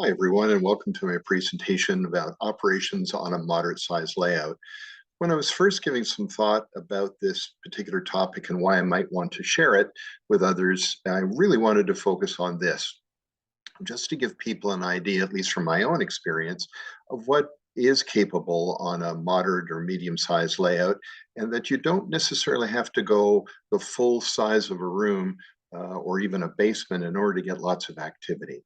Hi, everyone, and welcome to my presentation about operations on a moderate-sized layout. When I was first giving some thought about this particular topic and why I might want to share it with others, I really wanted to focus on this, just to give people an idea, at least from my own experience, of what is capable on a moderate or medium-sized layout, and that you don't necessarily have to go the full size of a room or even a basement in order to get lots of activity.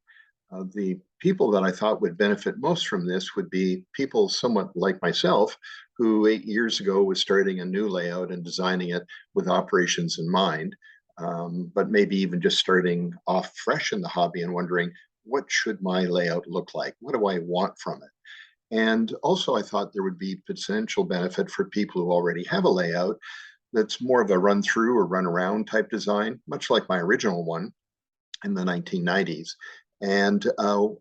The people that I thought would benefit most from this would be people somewhat like myself, who 8 years ago was starting a new layout and designing it with operations in mind, but maybe even just starting off fresh in the hobby and wondering, what should my layout look like? What do I want from it? And also, I thought there would be potential benefit for people who already have a layout that's more of a run through or run around type design, much like my original one in the 1990s. And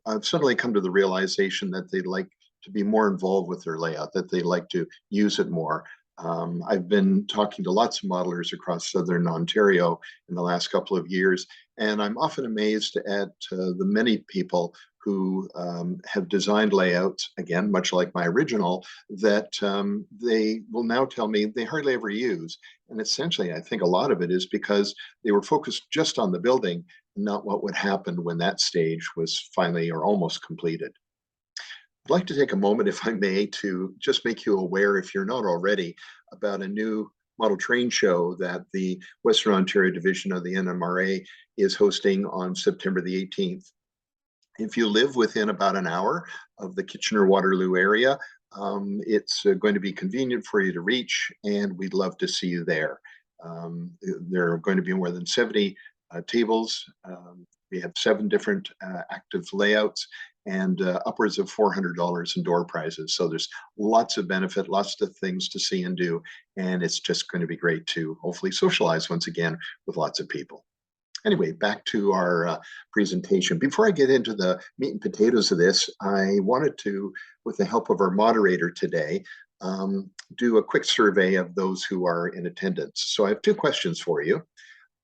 I've suddenly come to the realization that they'd like to be more involved with their layout, that they like to use it more. I've been talking to lots of modelers across Southern Ontario in the last couple of years, and I'm often amazed at the many people who have designed layouts, again, much like my original, that they will now tell me they hardly ever use. And essentially, I think a lot of it is because they were focused just on the building, not what would happen when that stage was finally or almost completed. I'd like to take a moment, if I may, to just make you aware, if you're not already, about a new model train show that the Western Ontario division of the NMRA is hosting on September the 18th. If you live within about an hour of the Kitchener-Waterloo area, it's going to be convenient for you to reach, and we'd love to see you there. There are going to be more than 70 tables. We have 7 different active layouts and upwards of $400 in door prizes. So there's lots of benefit, lots of things to see and do, and it's just going to be great to hopefully socialize once again with lots of people. Anyway, back to our presentation. Before I get into the meat and potatoes of this, I wanted to, with the help of our moderator today, do a quick survey of those who are in attendance. So I have 2 questions for you.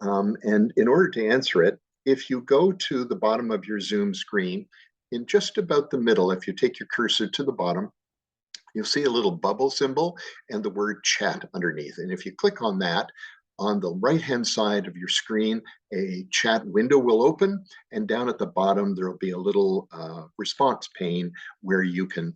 And in order to answer it, if you go to the bottom of your Zoom screen, in just about the middle, if you take your cursor to the bottom, you'll see a little bubble symbol and the word chat underneath. And if you click on that, on the right-hand side of your screen, a chat window will open, and down at the bottom, there will be a little response pane where you can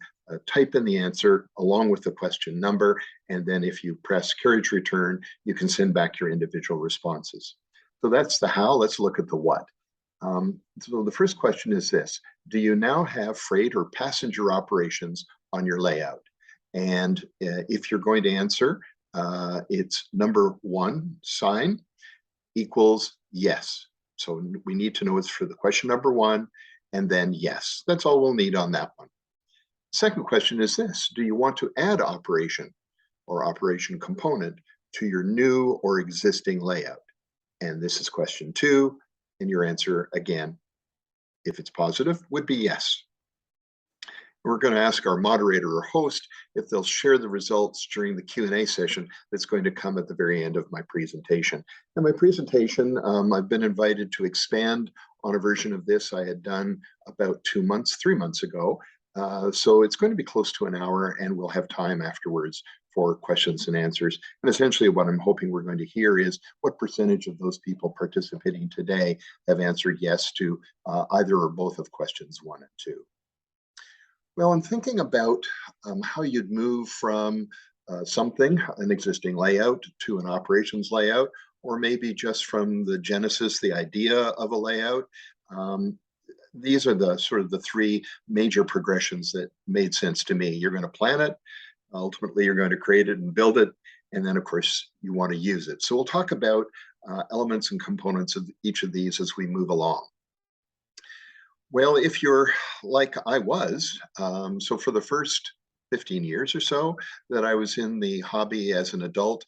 type in the answer along with the question number, and then if you press carriage return, you can send back your individual responses. So that's the how. Let's look at the what. So the first question is this: do you now have freight or passenger operations on your layout? And if you're going to answer, it's number 1 sign equals yes. So we need to know it's for the question number 1, and then yes. That's all we'll need on that one. Second question is this: do you want to add operation or operation component to your new or existing layout? And this is question 2, and your answer, again, if it's positive, would be yes. We're going to ask our moderator or host if they'll share the results during the Q&A session that's going to come at the very end of my presentation. And my presentation, I've been invited to expand on a version of this I had done about 3 months ago. So it's going to be close to an hour, and we'll have time afterwards for questions and answers. And essentially what I'm hoping we're going to hear is what percentage of those people participating today have answered yes to either or both of questions 1 and 2. Well, I'm thinking about how you'd move from something, an existing layout, to an operations layout, or maybe just from the genesis, the idea of a layout. These are the sort of the 3 major progressions that made sense to me. You're going to plan it, ultimately you're going to create it and build it, and then of course you want to use it. So we'll talk about elements and components of each of these as we move along. Well, if you're like I was, so for the first 15 years or so that I was in the hobby as an adult,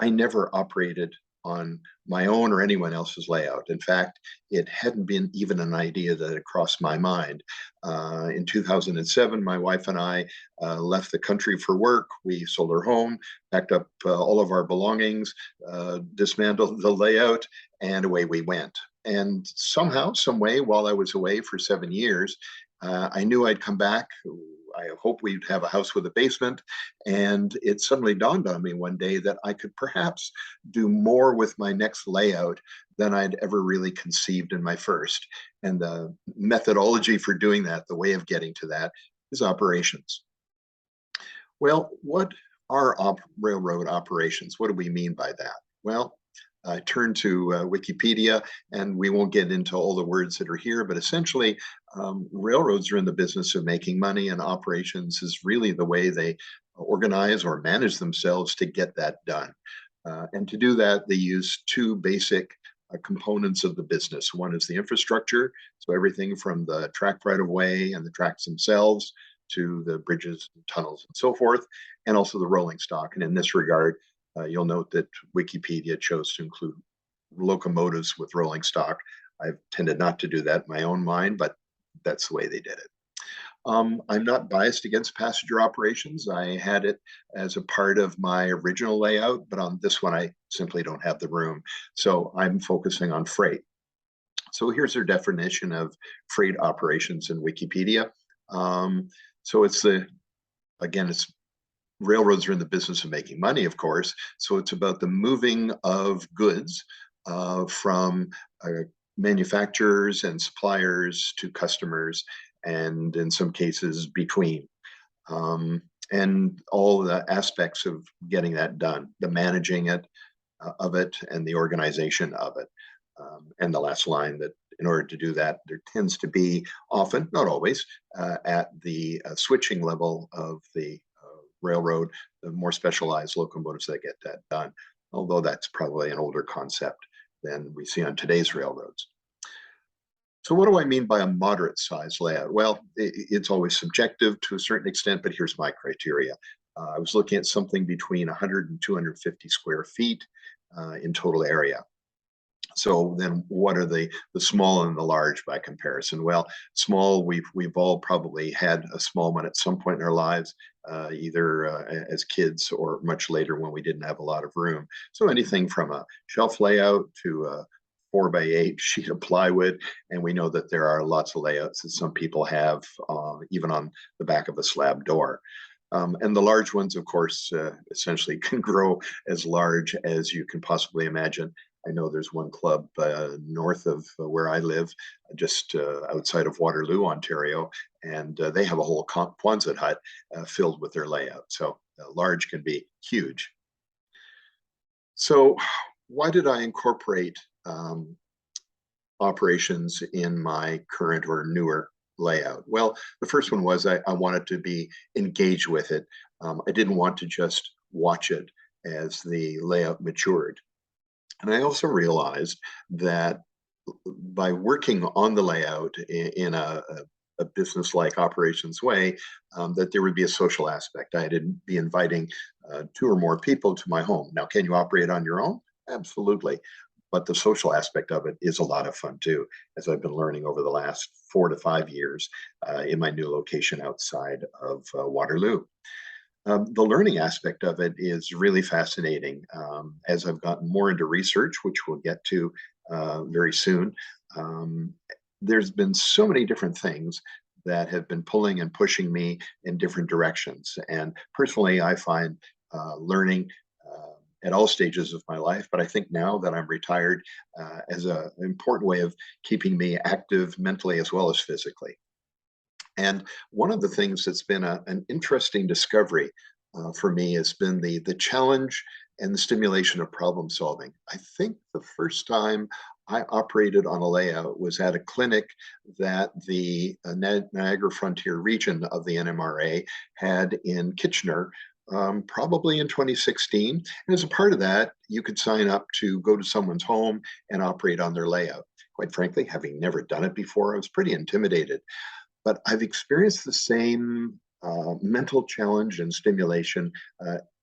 I never operated on my own or anyone else's layout. In fact, it hadn't been even an idea that had crossed my mind. In 2007, my wife and I left the country for work. We sold our home, packed up all of our belongings, dismantled the layout, and away we went. And somehow, some way, while I was away for 7 years, I knew I'd come back. I hope we'd have a house with a basement. And it suddenly dawned on me one day that I could perhaps do more with my next layout than I'd ever really conceived in my first. And the methodology for doing that, the way of getting to that, is operations. Well, what are railroad operations? What do we mean by that? Well, I turned to Wikipedia, and we won't get into all the words that are here, but essentially, railroads are in the business of making money, and operations is really the way they organize or manage themselves to get that done. And to do that, they use two basic components of the business. One is the infrastructure, so everything from the track right of way and the tracks themselves to the bridges, and tunnels, and so forth, and also the rolling stock. And in this regard, you'll note that Wikipedia chose to include locomotives with rolling stock. I've tended not to do that in my own mind, but that's the way they did it. I'm not biased against passenger operations. I had it as a part of my original layout, but on this one, I simply don't have the room. So I'm focusing on freight. So here's their definition of freight operations in Wikipedia. So it's it's railroads are in the business of making money, of course. So it's about the moving of goods from manufacturers and suppliers to customers, and in some cases between, and all the aspects of getting that done, the managing of it, and the organization of it. And the last line, that in order to do that, there tends to be often, not always, at the switching level of the railroad, the more specialized locomotives that get that done, although that's probably an older concept than we see on today's railroads. So what do I mean by a moderate size layout? Well, it's always subjective to a certain extent, but here's my criteria. I was looking at something between 100 and 250 square feet in total area. So then what are the small and the large by comparison? Well, small, we've all probably had a small one at some point in our lives, either as kids or much later when we didn't have a lot of room. So anything from a shelf layout to a 4x8 sheet of plywood. And we know that there are lots of layouts that some people have even on the back of a slab door. And the large ones, of course, essentially can grow as large as you can possibly imagine. I know there's one club north of where I live, just outside of Waterloo, Ontario, and they have a whole Quonset hut filled with their layout. So large can be huge. So why did I incorporate operations in my current or newer layout? Well, the first one was I wanted to be engaged with it. I didn't want to just watch it as the layout matured. And I also realized that by working on the layout in a business-like operations way, that there would be a social aspect. I'd be inviting 2 or more people to my home. Now, can you operate on your own? Absolutely. But the social aspect of it is a lot of fun too, as I've been learning over the last 4 to 5 years in my new location outside of Waterloo. The learning aspect of it is really fascinating. As I've gotten more into research, which we'll get to very soon, there's been so many different things that have been pulling and pushing me in different directions. And personally, I find learning at all stages of my life, but I think now that I'm retired, as an important way of keeping me active mentally as well as physically. And one of the things that's been an interesting discovery for me has been the challenge and the stimulation of problem solving. I think the first time I operated on a layout was at a clinic that the Niagara Frontier region of the NMRA had in Kitchener, probably in 2016. And as a part of that, you could sign up to go to someone's home and operate on their layout. Quite frankly, having never done it before, I was pretty intimidated. But I've experienced the same mental challenge and stimulation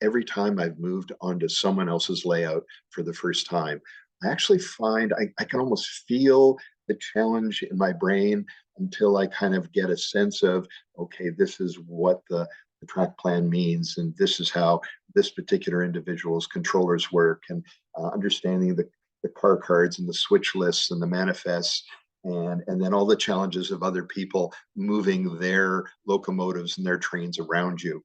every time I've moved onto someone else's layout for the first time. I actually find I can almost feel the challenge in my brain until I kind of get a sense of, okay, this is what the track plan means, and this is how this particular individual's controllers work, and understanding the car cards and the switch lists and the manifests. and then all the challenges of other people moving their locomotives and their trains around you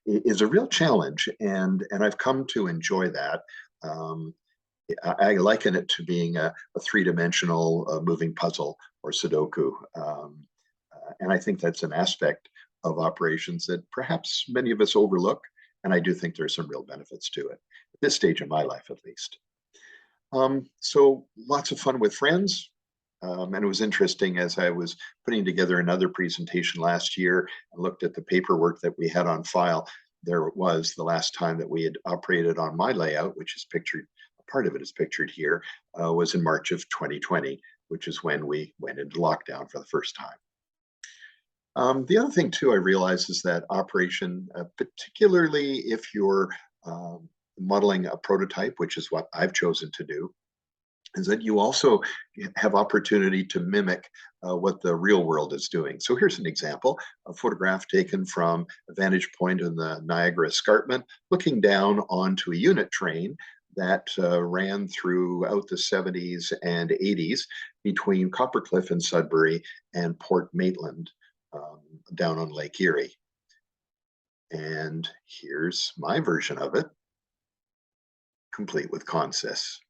is a real challenge, and I've come to enjoy that. Um, I liken it to being a three-dimensional moving puzzle or Sudoku, and I think that's an aspect of operations that perhaps many of us overlook, and I do think there's some real benefits to it at this stage of my life, at least. So lots of fun with friends. And it was interesting as I was putting together another presentation last year and looked at the paperwork that we had on file. There it was the last time that we had operated on my layout, which is pictured, part of it is pictured here, was in March of 2020, which is when we went into lockdown for the first time. The other thing too, I realize is that operation, particularly if you're modeling a prototype, which is what I've chosen to do, is that you also have opportunity to mimic what the real world is doing. So here's an example, a photograph taken from a vantage point in the Niagara Escarpment, looking down onto a unit train that ran throughout the 70s and 80s between Coppercliff and Sudbury and Port Maitland down on Lake Erie. And here's my version of it, complete with consists.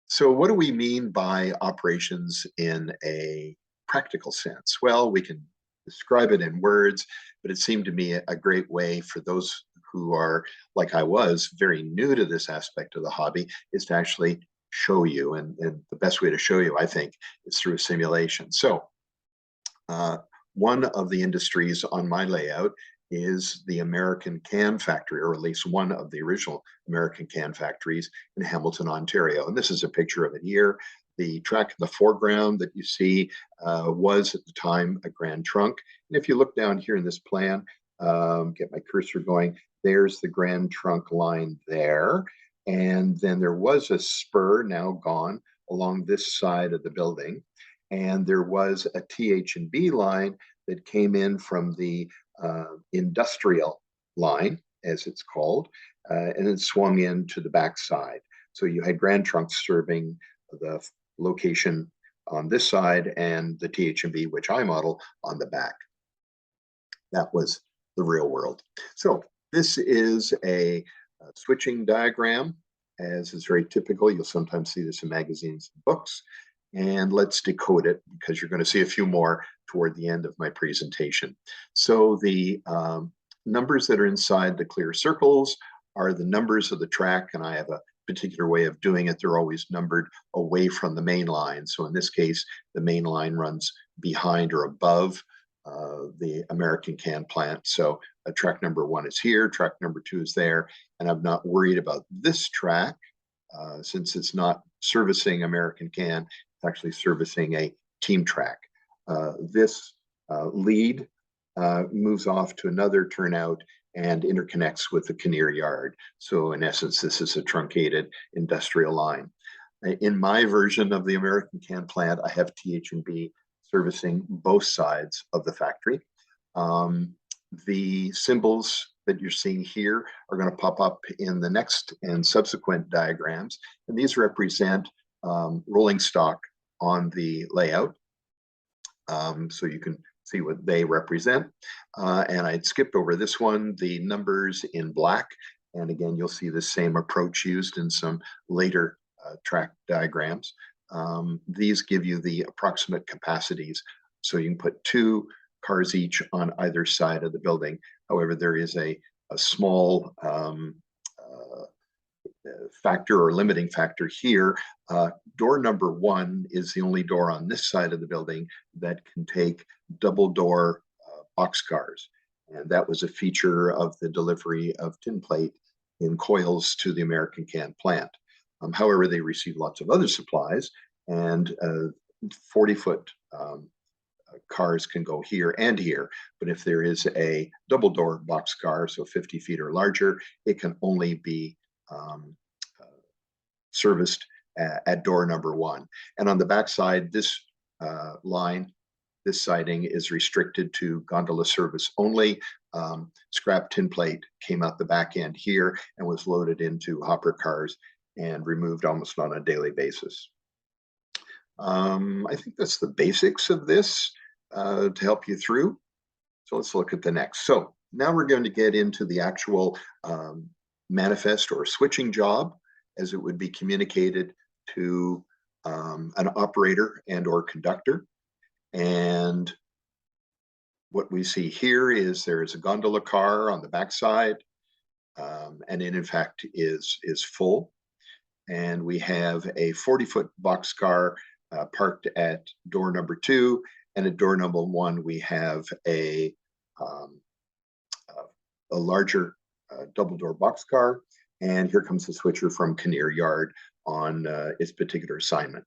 So what do we mean by operations in a practical sense? Well, we can describe it in words, but it seemed to me a great way for those who are, like I was, very new to this aspect of the hobby, is to actually show you. And the best way to show you, I think, is through a simulation. So one of the industries on my layout is the American can factory, or at least one of the original American can factories in Hamilton, Ontario. And this is a picture of it here. The track in the foreground that you see was at the time a Grand Trunk. And if you look down here in this plan, get my cursor going, there's the Grand Trunk line there. And then there was a spur, now gone, along this side of the building. And there was a TH&B line that came in from the industrial line, as it's called, and it swung in to the backside. So you had Grand Trunks serving the location on this side and the TH&B, which I model, on the back. That was the real world. So this is a switching diagram, as is very typical. You'll sometimes see this in magazines and books. And let's decode it, because you're going to see a few more toward the end of my presentation. So the numbers that are inside the clear circles are the numbers of the track, and I have a particular way of doing it. They're always numbered away from the main line. So in this case, the main line runs behind or above the American can plant. So track number 1 is here, track number 2 is there, and I'm not worried about this track since it's not servicing American can. It's actually servicing a team track. This lead moves off to another turnout and interconnects with the Kinnear yard. So in essence, this is a truncated industrial line. In my version of the American can plant, I have TH&B servicing both sides of the factory. The symbols that you're seeing here are going to pop up in the next and subsequent diagrams, and these represent rolling stock on the layout. So you can see what they represent. And I'd skipped over this one, the numbers in black. And again, you'll see the same approach used in some later track diagrams. These give you the approximate capacities. So you can put 2 cars each on either side of the building. However, there is a small factor or limiting factor here. Door number 1 is the only door on this side of the building that can take double door boxcars. And that was a feature of the delivery of tin plate in coils to the American can plant. However, they received lots of other supplies, and 40-foot cars can go here and here. But if there is a double door boxcar, so 50 feet or larger, it can only be serviced at door number 1. And on the backside, this line, this siding is restricted to gondola service only. Scrap tin plate came out the back end here and was loaded into hopper cars and removed almost on a daily basis. I think that's the basics of this to help you through. So let's look at the next. So now we're going to get into the actual manifest or switching job as it would be communicated to an operator and or conductor. And what we see here is there is a gondola car on the backside, and it in fact is full. And we have a 40-foot boxcar parked at door number 2, and at door number 1 we have a larger double door boxcar. And here comes the switcher from Kinnear Yard on its particular assignment.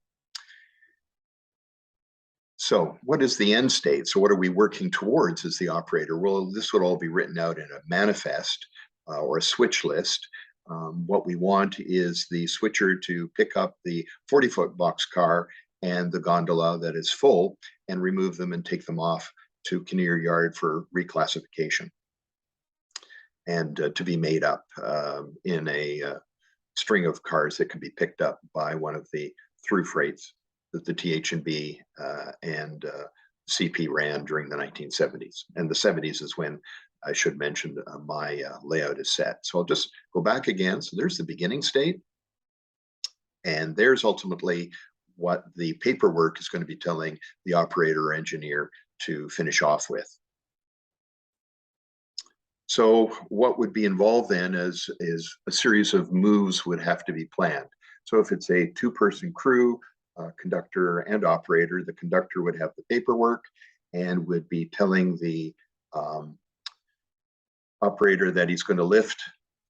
So what is the end state? So what are we working towards as the operator? Well, this would all be written out in a manifest or a switch list. What we want is the switcher to pick up the 40-foot boxcar and the gondola that is full and remove them and take them off to Kinnear Yard for reclassification and to be made up in a string of cars that can be picked up by one of the through freights that the TH&B and CP ran during the 1970s. And the 70s is when I should mention my layout is set. So I'll just go back again. So there's the beginning state. And there's ultimately what the paperwork is going to be telling the operator or engineer to finish off with. So what would be involved then is a series of moves would have to be planned. So if it's a 2-person crew, conductor and operator, the conductor would have the paperwork and would be telling the operator that he's going to lift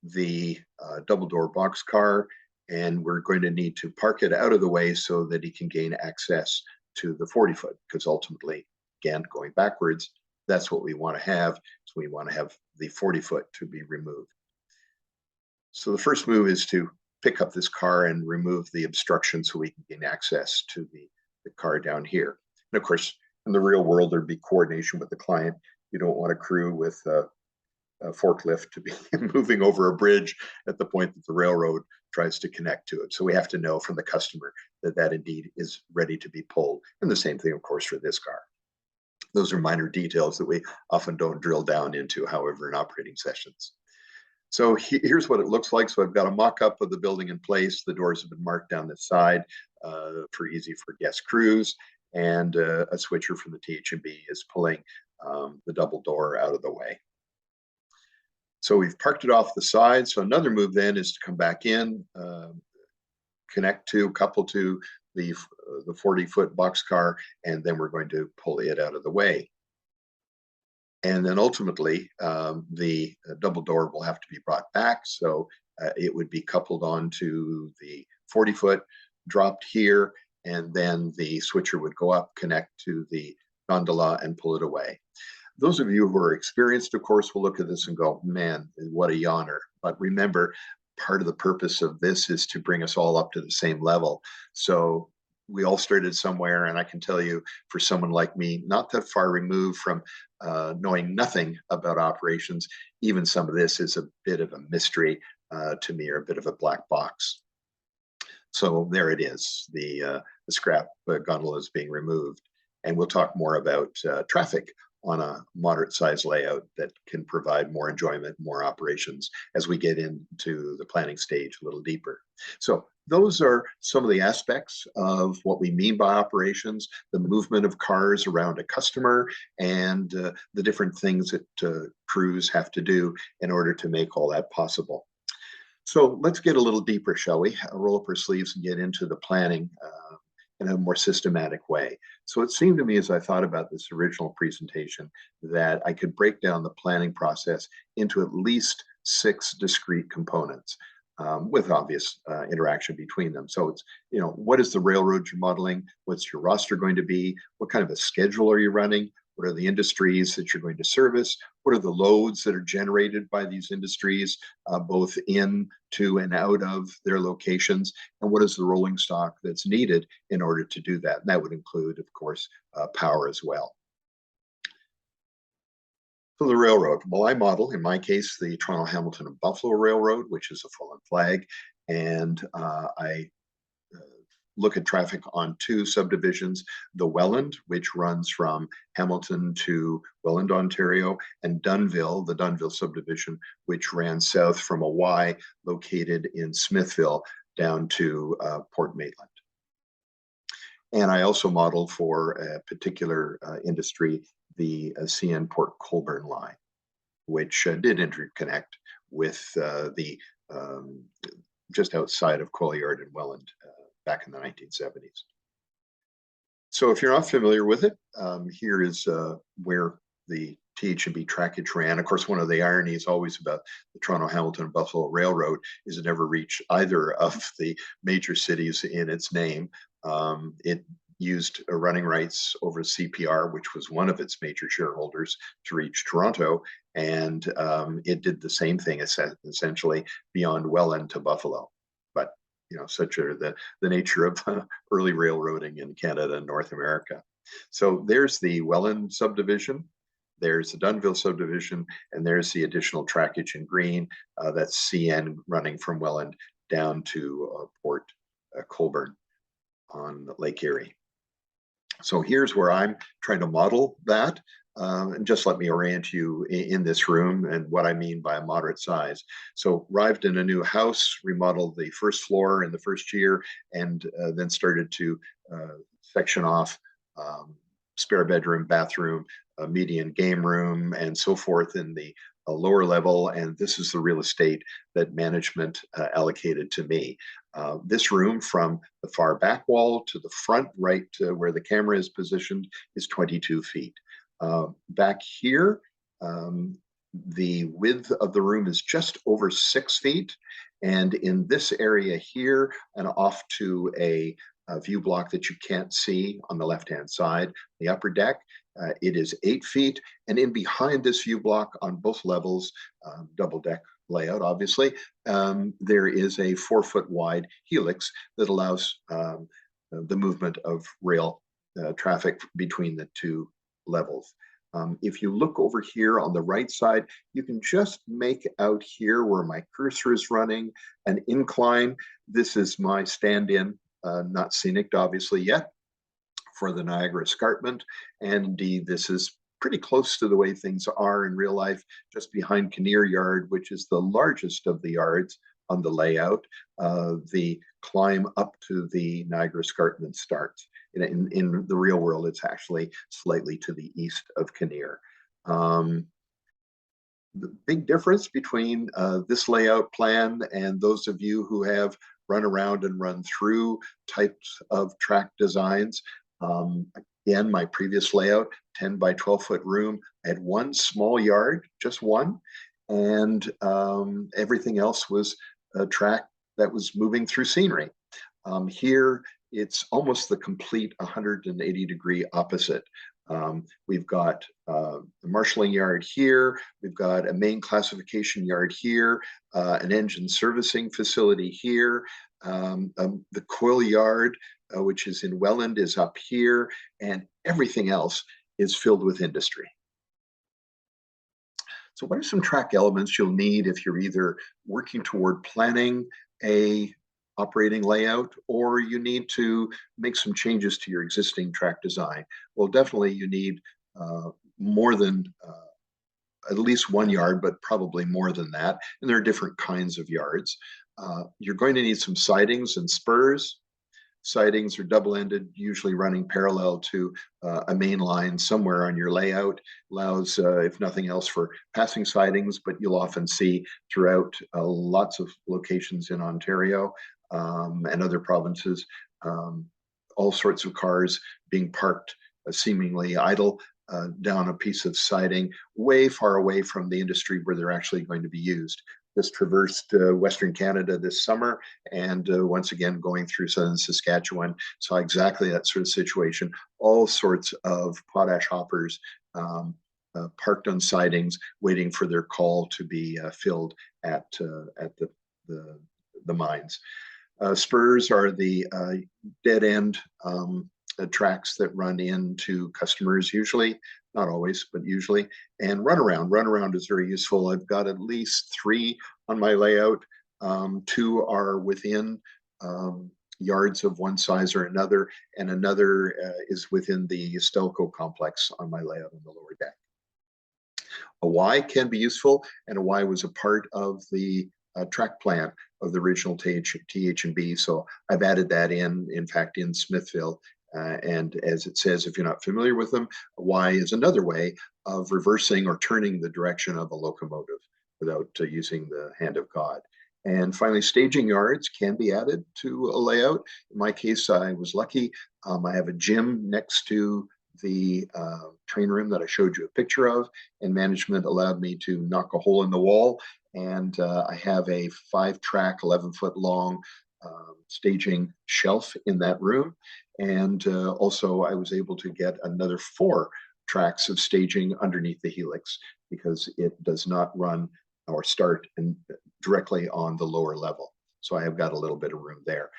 the double door boxcar, and we're going to need to park it out of the way so that he can gain access to the 40-foot, because ultimately, again, going backwards, that's what we want to have. So we want to have the 40-foot to be removed. So the first move is to pick up this car and remove the obstruction so we can gain access to the car down here. And of course, in the real world, there'd be coordination with the client. You don't want a crew with a forklift to be moving over a bridge at the point that the railroad tries to connect to it. So we have to know from the customer that that indeed is ready to be pulled. And the same thing, of course, for this car. Those are minor details that we often don't drill down into, however, in operating sessions. So here's what it looks like. So I've got a mock-up of the building in place. The doors have been marked down this side for easy for guest crews, and a switcher from the TH&B is pulling the double door out of the way. So we've parked it off the side. So another move then is to come back in, couple to the 40-foot boxcar, and then we're going to pull it out of the way. And then ultimately, the double door will have to be brought back. So it would be coupled onto the 40-foot, dropped here, and then the switcher would go up, connect to the gondola, and pull it away. Those of you who are experienced, of course, will look at this and go, man, what a yawner. But remember, part of the purpose of this is to bring us all up to the same level. So we all started somewhere, and I can tell you, for someone like me, not that far removed from knowing nothing about operations, even some of this is a bit of a mystery to me, or a bit of a black box. So there it is, the scrap gondola is being removed. And we'll talk more about traffic on a moderate size layout that can provide more enjoyment, more operations as we get into the planning stage a little deeper. So those are some of the aspects of what we mean by operations, the movement of cars around a customer, and the different things that crews have to do in order to make all that possible. So let's get a little deeper, shall we? Roll up our sleeves and get into the planning in a more systematic way. So it seemed to me, as I thought about this original presentation, that I could break down the planning process into at least 6 discrete components with obvious interaction between them. So it's, what is the railroad you're modeling? What's your roster going to be? What kind of a schedule are you running? What are the industries that you're going to service? What are the loads that are generated by these industries, both in, to, and out of their locations? And what is the rolling stock that's needed in order to do that? And that would include, of course, power as well. So the railroad, well, I model, in my case, the Toronto, Hamilton, and Buffalo Railroad, which is a fallen flag. and I look at traffic on two subdivisions, the Welland, which runs from Hamilton to Welland, Ontario, and Dunnville, the Dunnville subdivision, which ran south from a Y located in Smithville down to Port Maitland. And I also modeled for a particular industry, the CN Port Colborne line, which did interconnect with the just outside of Coalyard and Welland back in the 1970s. So if you're not familiar with it, here is where the TH&B trackage ran. Of course, one of the ironies always about the Toronto, Hamilton, Buffalo Railroad is it never reached either of the major cities in its name. It used running rights over CPR, which was one of its major shareholders, to reach Toronto, and it did the same thing essentially beyond Welland to Buffalo. But such are the nature of early railroading in Canada and North America. So there's the Welland subdivision, there's the Dunnville subdivision, and there's the additional trackage in green. That's CN running from Welland down to Port Colborne on Lake Erie. So here's where I'm trying to model that. And just let me orient you in this room and what I mean by a moderate size. So arrived in a new house, remodeled the first floor in the first year, and then started to section off spare bedroom, bathroom, median game room, and so forth in the lower level. And this is the real estate that management allocated to me. This room from the far back wall to the front right where the camera is positioned is 22 feet. Back here, the width of the room is just over 6 feet. And in this area here and off to a view block that you can't see on the left-hand side, the upper deck, it is 8 feet. And in behind this view block on both levels, double deck layout, obviously, there is a 4-foot wide helix that allows the movement of rail traffic between the two levels. If you look over here on the right side, you can just make out here where my cursor is running an incline. This is my stand-in, not scenic obviously yet, for the Niagara Escarpment. And indeed, this is pretty close to the way things are in real life, just behind Kinnear Yard, which is the largest of the yards on the layout. The climb up to the Niagara Escarpment starts. In the real world, it's actually slightly to the east of Kinnear. The big difference between this layout plan and those of you who have run around and run through types of track designs, again, my previous layout, 10 by 12 foot room, I had one small yard, just one, and everything else was a track that was moving through scenery. Here, it's almost the complete 180-degree opposite. We've got a marshalling yard here, we've got a main classification yard here, an engine servicing facility here, the coil yard, which is in Welland, is up here, and everything else is filled with industry. So what are some track elements you'll need if you're either working toward planning a operating layout, or you need to make some changes to your existing track design? Well, definitely you need more than at least one yard, but probably more than that. And there are different kinds of yards. You're going to need some sidings and spurs. Sidings are double-ended, usually running parallel to a main line somewhere on your layout. Allows, if nothing else, for passing sidings, but you'll often see throughout lots of locations in Ontario and other provinces, all sorts of cars being parked seemingly idle down a piece of siding way far away from the industry where they're actually going to be used. This traversed Western Canada this summer, and once again going through southern Saskatchewan, saw exactly that sort of situation. All sorts of potash hoppers parked on sidings, waiting for their call to be filled at the mines. Spurs are the dead end tracks that run into customers usually, not always, but usually. And runaround is very useful. I've got at least 3 on my layout. Two are within yards of one size or another, and another is within the Stelco complex on my layout on the lower deck. A Y can be useful, and a Y was a part of the track plan of the original TH&B. So I've added that in fact, in Smithville. And as it says, if you're not familiar with them, a Y is another way of reversing or turning the direction of a locomotive without using the hand of God. And finally, staging yards can be added to a layout. In my case, I was lucky. I have a gym next to the train room that I showed you a picture of, and management allowed me to knock a hole in the wall. And I have a 5-track, 11-foot long staging shelf in that room. And also I was able to get another 4 tracks of staging underneath the helix, because it does not run or start directly on the lower level. So I have got a little bit of room there.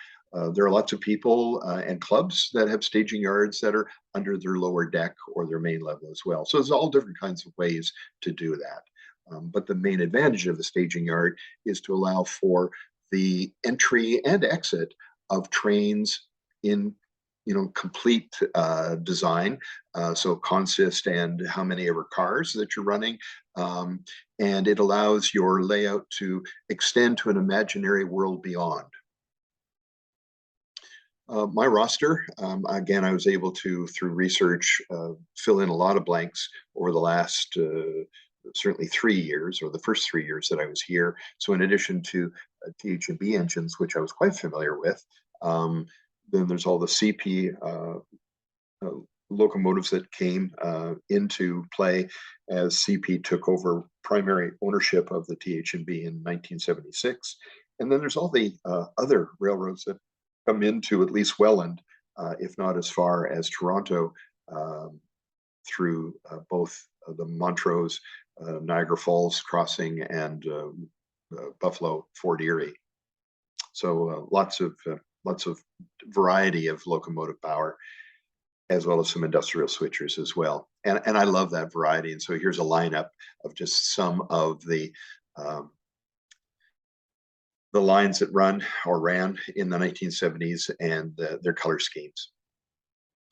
There are lots of people and clubs that have staging yards that are under their lower deck or their main level as well. So there's all different kinds of ways to do that. But the main advantage of the staging yard is to allow for the entry and exit of trains in complete design, so consist and how many ever cars that you're running, and it allows your layout to extend to an imaginary world beyond. My roster, again, I was able to, through research, fill in a lot of blanks over the last certainly 3 years, or the first 3 years that I was here. So in addition to TH&B engines, which I was quite familiar with, then there's all the CP locomotives that came into play as CP took over primary ownership of the TH&B in 1976. And then there's all the other railroads that come into at least Welland, if not as far as Toronto, through both the Montrose, Niagara Falls crossing, and Buffalo, Fort Erie. So lots of variety of locomotive power, as well as some industrial switchers as well. And I love that variety. And so here's a lineup of just some of the lines that run or ran in the 1970s and their color schemes.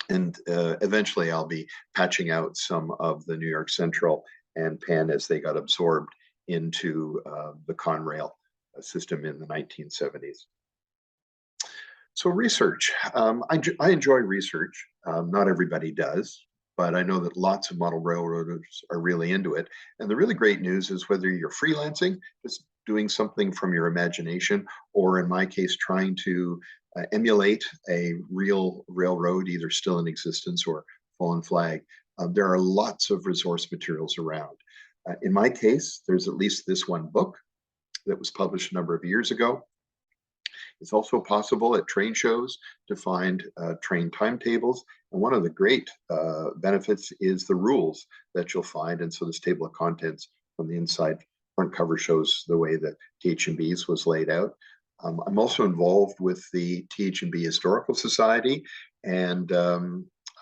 And eventually I'll be patching out some of the New York Central and Penn as they got absorbed into the Conrail system in the 1970s. So research, I enjoy research. Not everybody does, but I know that lots of model railroaders are really into it. And the really great news is whether you're freelancing, just doing something from your imagination, or in my case, trying to emulate a real railroad, either still in existence or fallen flag, there are lots of resource materials around. In my case, there's at least this one book that was published a number of years ago. It's also possible at train shows to find train timetables. And one of the great benefits is the rules that you'll find. And so this table of contents from the inside front cover shows the way that TH&B's was laid out. I'm also involved with the TH&B Historical Society, and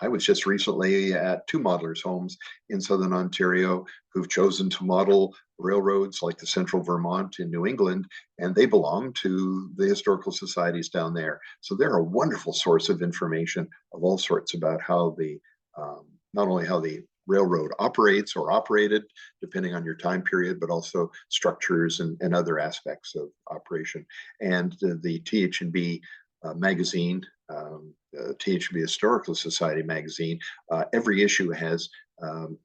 I was just recently at 2 modelers' homes in Southern Ontario who've chosen to model railroads like the Central Vermont in New England, and they belong to the historical societies down there. So they're a wonderful source of information of all sorts about how the, not only how the railroad operates or operated, depending on your time period, but also structures and other aspects of operation. And the TH&B magazine, TH&B Historical Society magazine, every issue has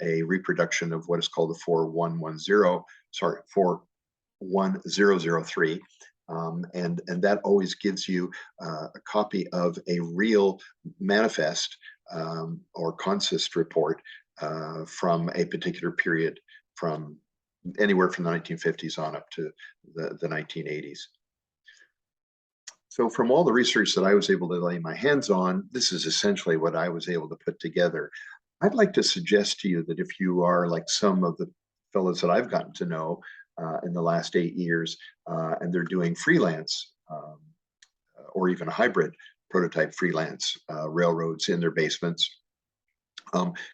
a reproduction of what is called the 41003. And that always gives you a copy of a real manifest or consist report from a particular period, from anywhere from the 1950s on up to the 1980s. So from all the research that I was able to lay my hands on, this is essentially what I was able to put together. I'd like to suggest to you that if you are like some of the fellows that I've gotten to know in the last 8 years, and they're doing freelance or even hybrid prototype freelance railroads in their basements,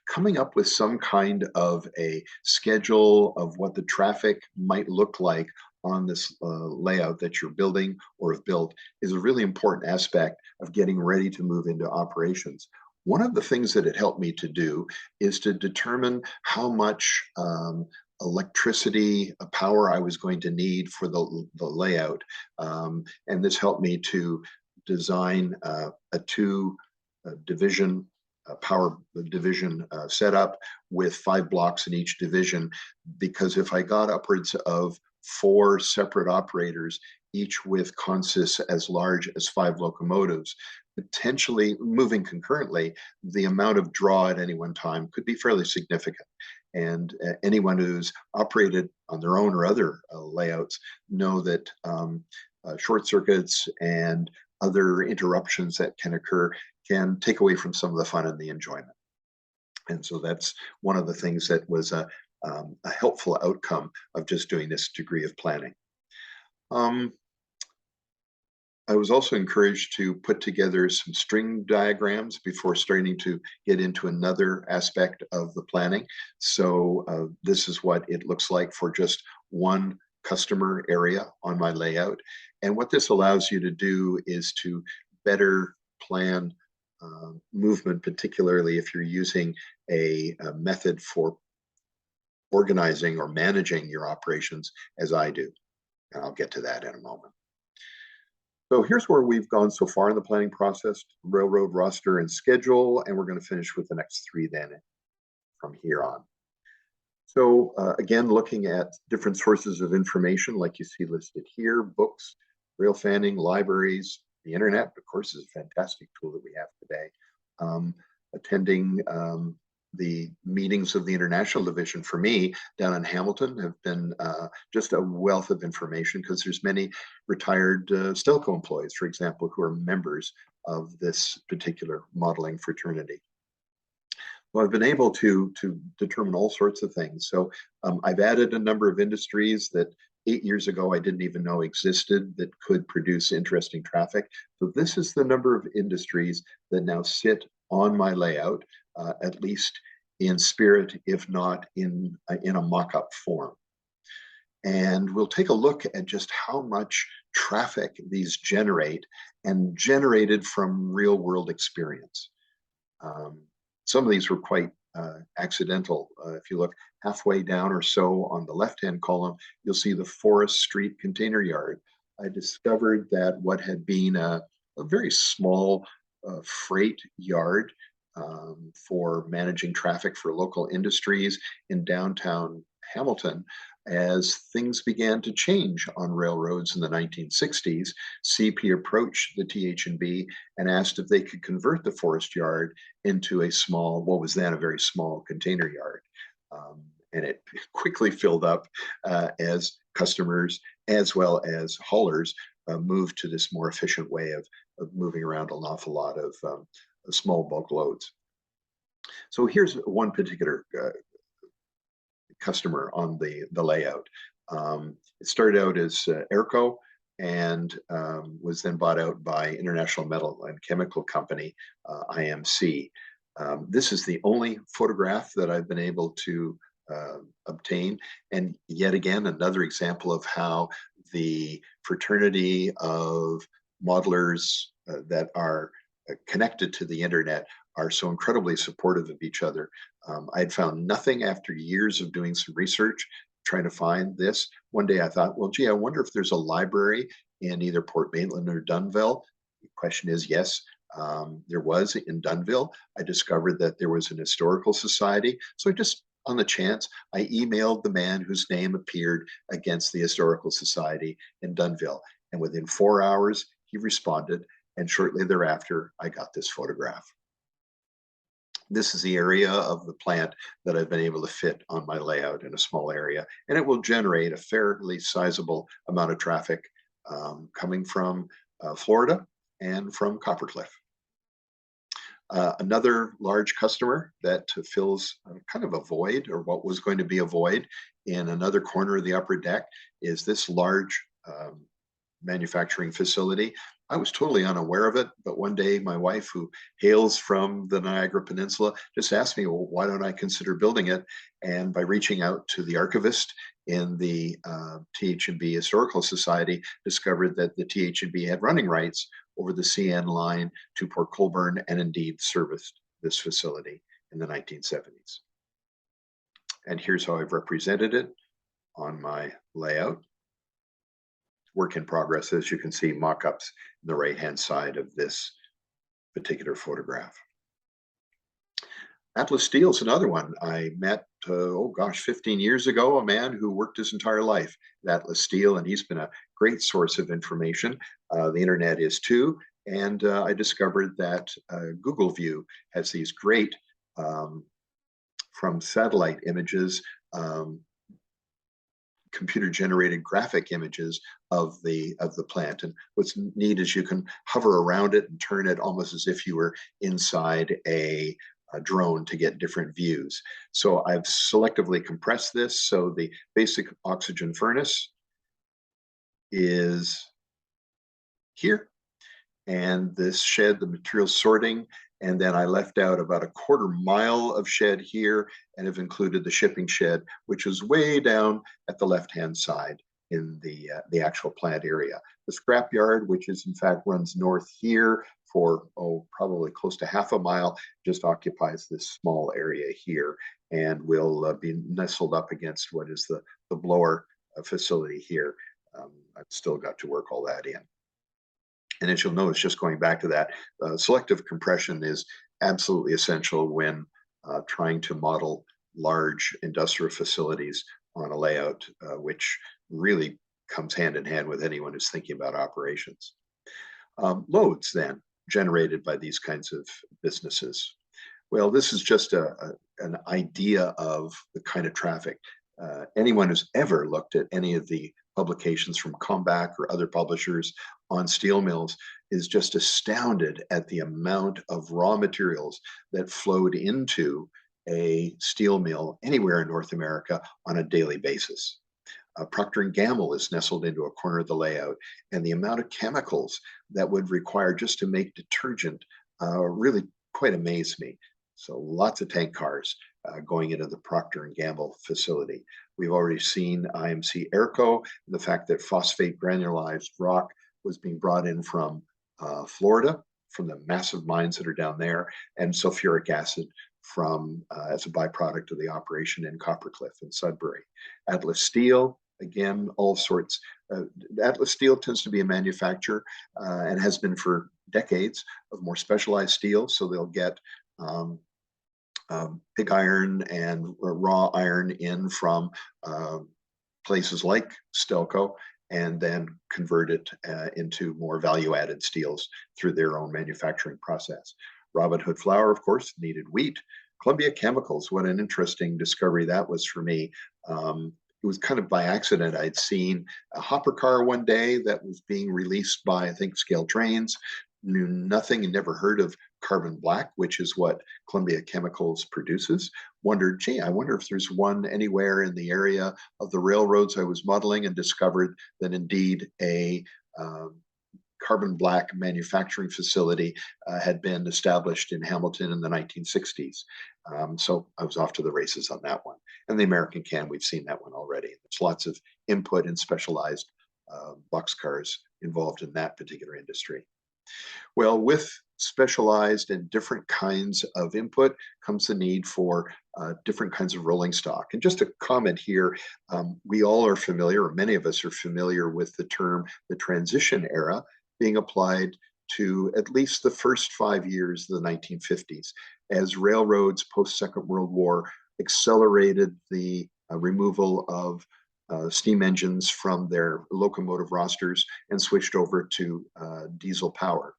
coming up with some kind of a schedule of what the traffic might look like on this layout that you're building or have built is a really important aspect of getting ready to move into operations. One of the things that it helped me to do is to determine how much electricity power I was going to need for the layout. And this helped me to design a two division power division setup with 5 blocks in each division, because if I got upwards of 4 separate operators, each with consists as large as 5 locomotives, potentially moving concurrently, the amount of draw at any one time could be fairly significant. And anyone who's operated on their own or other layouts know that short circuits and other interruptions that can occur can take away from some of the fun and the enjoyment. And so that's one of the things that was a helpful outcome of just doing this degree of planning. I was also encouraged to put together some string diagrams before starting to get into another aspect of the planning. So this is what it looks like for just one customer area on my layout. And what this allows you to do is to better plan movement, particularly if you're using a method for organizing or managing your operations as I do. And I'll get to that in a moment. So here's where we've gone so far in the planning process: railroad roster and schedule, and we're going to finish with the next 3 then from here on. So again, looking at different sources of information like you see listed here: books, rail fanning, libraries, the internet, of course, is a fantastic tool that we have today. Attending the meetings of the International Division for me down in Hamilton have been just a wealth of information, because there's many retired Stelco employees, for example, who are members of this particular modeling fraternity. Well, I've been able to determine all sorts of things. So I've added a number of industries that 8 years ago I didn't even know existed that could produce interesting traffic. So this is the number of industries that now sit on my layout, at least in spirit, if not in a mock-up form. And we'll take a look at just how much traffic these generate, and generated from real-world experience. Some of these were quite accidental. If you look halfway down or so on the left-hand column, you'll see the Forest Street Container Yard. I discovered that what had been a very small freight yard for managing traffic for local industries in downtown Hamilton, as things began to change on railroads in the 1960s, CP approached the TH&B and asked if they could convert the forest yard into a small, what was then a very small container yard. And it quickly filled up as customers as well as haulers moved to this more efficient way of moving around an awful lot of small bulk loads. So here's one particular customer on the layout. It started out as Airco, and was then bought out by International Metal and Chemical Company, IMC. This is the only photograph that I've been able to obtain, and yet again another example of how the fraternity of modelers that are connected to the internet are so incredibly supportive of each other. I had found nothing after years of doing some research trying to find this. One day I thought, well, gee, I wonder if there's a library in either Port Maitland or Dunnville. The question is yes, there was in Dunnville. I discovered that there was an historical society. So just on the chance, I emailed the man whose name appeared against the Historical Society in Dunnville. And within 4 hours, he responded. And shortly thereafter, I got this photograph. This is the area of the plant that I've been able to fit on my layout in a small area, and it will generate a fairly sizable amount of traffic coming from Florida and from Coppercliff. Another large customer that fills kind of a void, or what was going to be a void, in another corner of the upper deck is this large manufacturing facility I was totally unaware of it, but one day my wife, who hails from the Niagara Peninsula, just asked me, well, why don't I consider building it? And by reaching out to the archivist in the TH&B Historical Society, discovered that the TH&B had running rights over the CN line to Port Colborne and indeed serviced this facility in the 1970s. And here's how I've represented it on my layout. Work in progress, as you can see, mock-ups on the right-hand side of this particular photograph. Atlas Steel is another one. I met, 15 years ago, a man who worked his entire life at Atlas Steel, and he's been a great source of information. The internet is too, and I discovered that Google View has these great, from satellite images, computer-generated graphic images of the plant. And what's neat is you can hover around it and turn it almost as if you were inside a drone to get different views. So I've selectively compressed this. So the basic oxygen furnace is here. And this shed, the material sorting, and then I left out about a 1/4 mile of shed here and have included the shipping shed, which is way down at the left-hand side in the actual plant area. The scrapyard, which is in fact runs north here for, probably close to 1/2 mile, just occupies this small area here and will be nestled up against what is the blower facility here. I've still got to work all that in. And as you'll notice, just going back to that, selective compression is absolutely essential when trying to model large industrial facilities on a layout, which really comes hand in hand with anyone who's thinking about operations. Loads then generated by these kinds of businesses. Well, this is just an idea of the kind of traffic. Anyone who's ever looked at any of the publications from Comback or other publishers on steel mills is just astounded at the amount of raw materials that flowed into a steel mill anywhere in North America on a daily basis. Procter & Gamble is nestled into a corner of the layout, and the amount of chemicals that would require just to make detergent really quite amazed me. So lots of tank cars going into the Procter & Gamble facility. We've already seen IMC Airco, the fact that phosphate granulized rock was being brought in from Florida, from the massive mines that are down there, and sulfuric acid from as a byproduct of the operation in Coppercliff and Sudbury. Atlas Steel, again, all sorts. Atlas Steel tends to be a manufacturer and has been for decades of more specialized steel, so they'll get pig iron and raw iron in from places like Stelco and then convert it into more value-added steels through their own manufacturing process. Robin Hood Flour, of course, needed wheat. Columbia Chemicals, what an interesting discovery that was for me. It was kind of by accident. I'd seen a hopper car one day that was being released by, I think, Scale Trains, knew nothing and never heard of carbon black, which is what Columbia Chemicals produces. Wondered, gee, I wonder if there's one anywhere in the area of the railroads I was modeling, and discovered that indeed a carbon black manufacturing facility had been established in Hamilton in the 1960s. So I was off to the races on that one. And the American Can, we've seen that one already. There's lots of input and specialized boxcars involved in that particular industry. Well, with specialized and different kinds of input comes the need for different kinds of rolling stock. And just a comment here, we all are familiar, or many of us are familiar with the term, the transition era, being applied to at least the first 5 years of the 1950s, as railroads post-Second World War accelerated the removal of steam engines from their locomotive rosters and switched over to diesel power.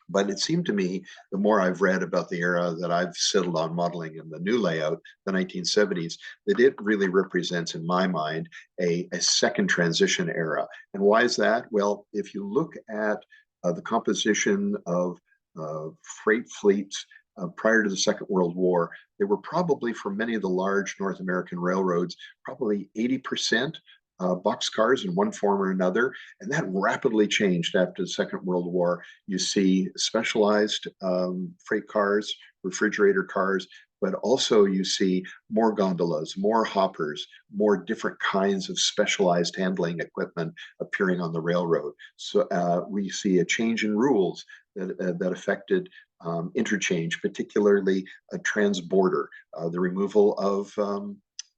But it seemed to me, the more I've read about the era that I've settled on modeling in the new layout, the 1970s, that it really represents, in my mind, a second transition era. And why is that? Well, if you look at the composition of freight fleets prior to the Second World War, they were probably, for many of the large North American railroads, probably 80% boxcars in one form or another, and that rapidly changed after the Second World War. You see specialized freight cars, refrigerator cars, but also you see more gondolas, more hoppers, more different kinds of specialized handling equipment appearing on the railroad. So we see a change in rules that affected interchange, particularly a transborder, the removal of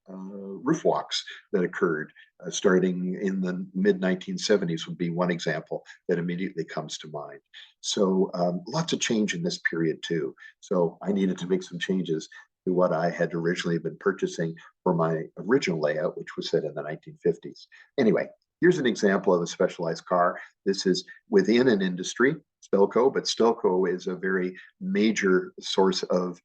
roof walks that occurred starting in the mid 1970s would be one example that immediately comes to mind. So lots of change in this period too. So I needed to make some changes to what I had originally been purchasing for my original layout, which was set in the 1950s. Anyway, here's an example of a specialized car. This is within an industry, Stelco, but Stelco is a very major source of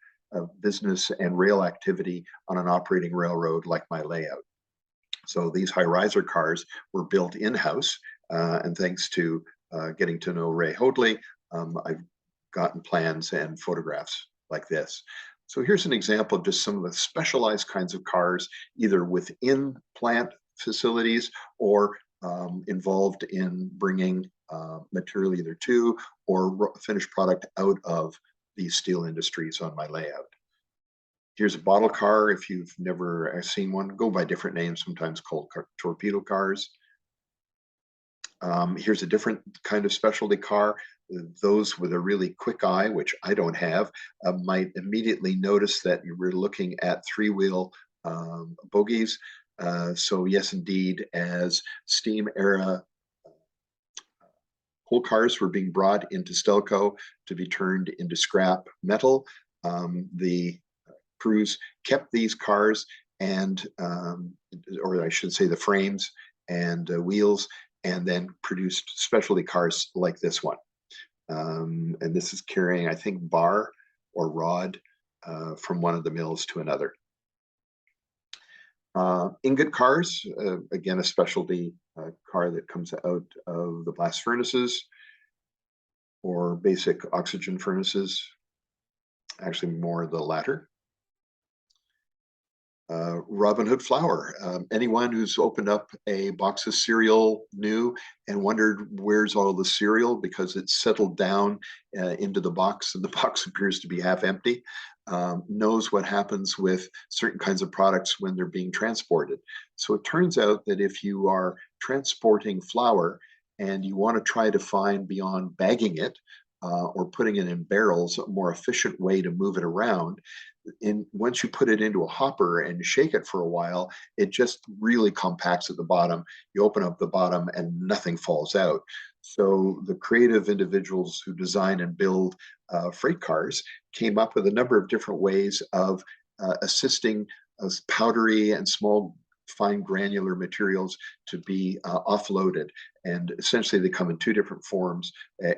business and rail activity on an operating railroad like my layout. So these high riser cars were built in-house, and thanks to getting to know Ray Hoadley, I've gotten plans and photographs like this. So here's an example of just some of the specialized kinds of cars, either within plant facilities or involved in bringing material either to or finished product out of these steel industries on my layout. Here's a bottle car. If you've never seen one, go by different names, sometimes called torpedo cars. Here's a different kind of specialty car. Those with a really quick eye, which I don't have, might immediately notice that we're looking at three-wheel bogies. So yes, indeed, as steam era coal cars were being brought into Stelco to be turned into scrap metal, the crews kept these cars and, or I should say the frames and wheels, and then produced specialty cars like this one. And this is carrying, I think, bar or rod from one of the mills to another. Ingot cars, again, a specialty car that comes out of the blast furnaces or basic oxygen furnaces, actually more the latter. Robin Hood flour. Anyone who's opened up a box of cereal new and wondered where's all the cereal because it's settled down into the box and the box appears to be half empty, knows what happens with certain kinds of products when they're being transported. So it turns out that if you are transporting flour and you want to try to find beyond bagging it or putting it in barrels, a more efficient way to move it around, once you put it into a hopper and shake it for a while, it just really compacts at the bottom. You open up the bottom and nothing falls out. So the creative individuals who design and build freight cars came up with a number of different ways of assisting powdery and small fine granular materials to be offloaded. And essentially they come in two different forms.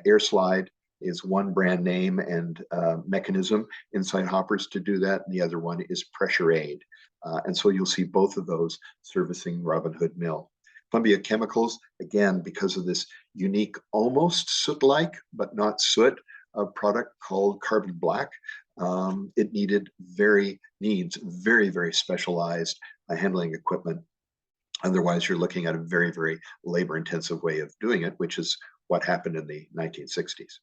Air slide is one brand name and mechanism inside hoppers to do that, and the other one is pressure aid. And so you'll see both of those servicing Robin Hood Mill. Columbia Chemicals, again, because of this unique, almost soot-like, but not soot, product called carbon black, it needs very, very specialized handling equipment. Otherwise, you're looking at a very, very labor-intensive way of doing it, which is what happened in the 1960s.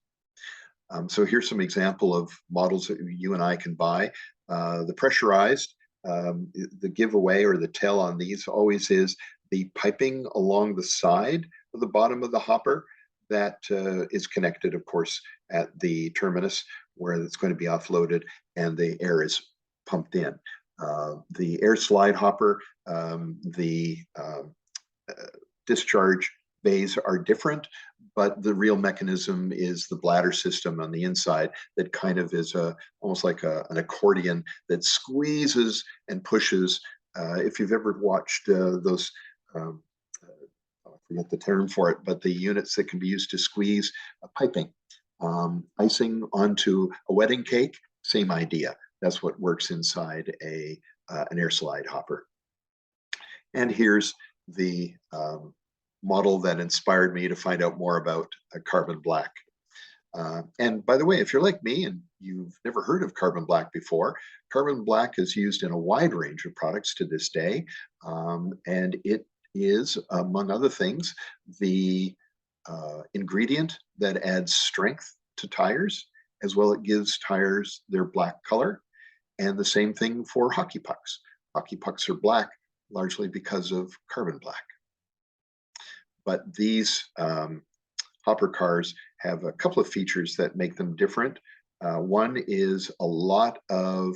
So here's some example of models that you and I can buy. The pressurized, the giveaway or the tell on these always is the piping along the side of the bottom of the hopper that is connected, of course, at the terminus where it's going to be offloaded and the air is pumped in. The air slide hopper, the discharge bays are different, but the real mechanism is the bladder system on the inside that kind of is almost like an accordion that squeezes and pushes. If you've ever watched those, I forget the term for it, but the units that can be used to squeeze piping, icing onto a wedding cake, same idea. That's what works inside an air slide hopper. And here's the model that inspired me to find out more about carbon black. And by the way, if you're like me and you've never heard of carbon black before, carbon black is used in a wide range of products to this day. And it is, among other things, the ingredient that adds strength to tires, as well it gives tires their black color. And the same thing for hockey pucks. Hockey pucks are black largely because of carbon black. But these hopper cars have a couple of features that make them different. One is a lot of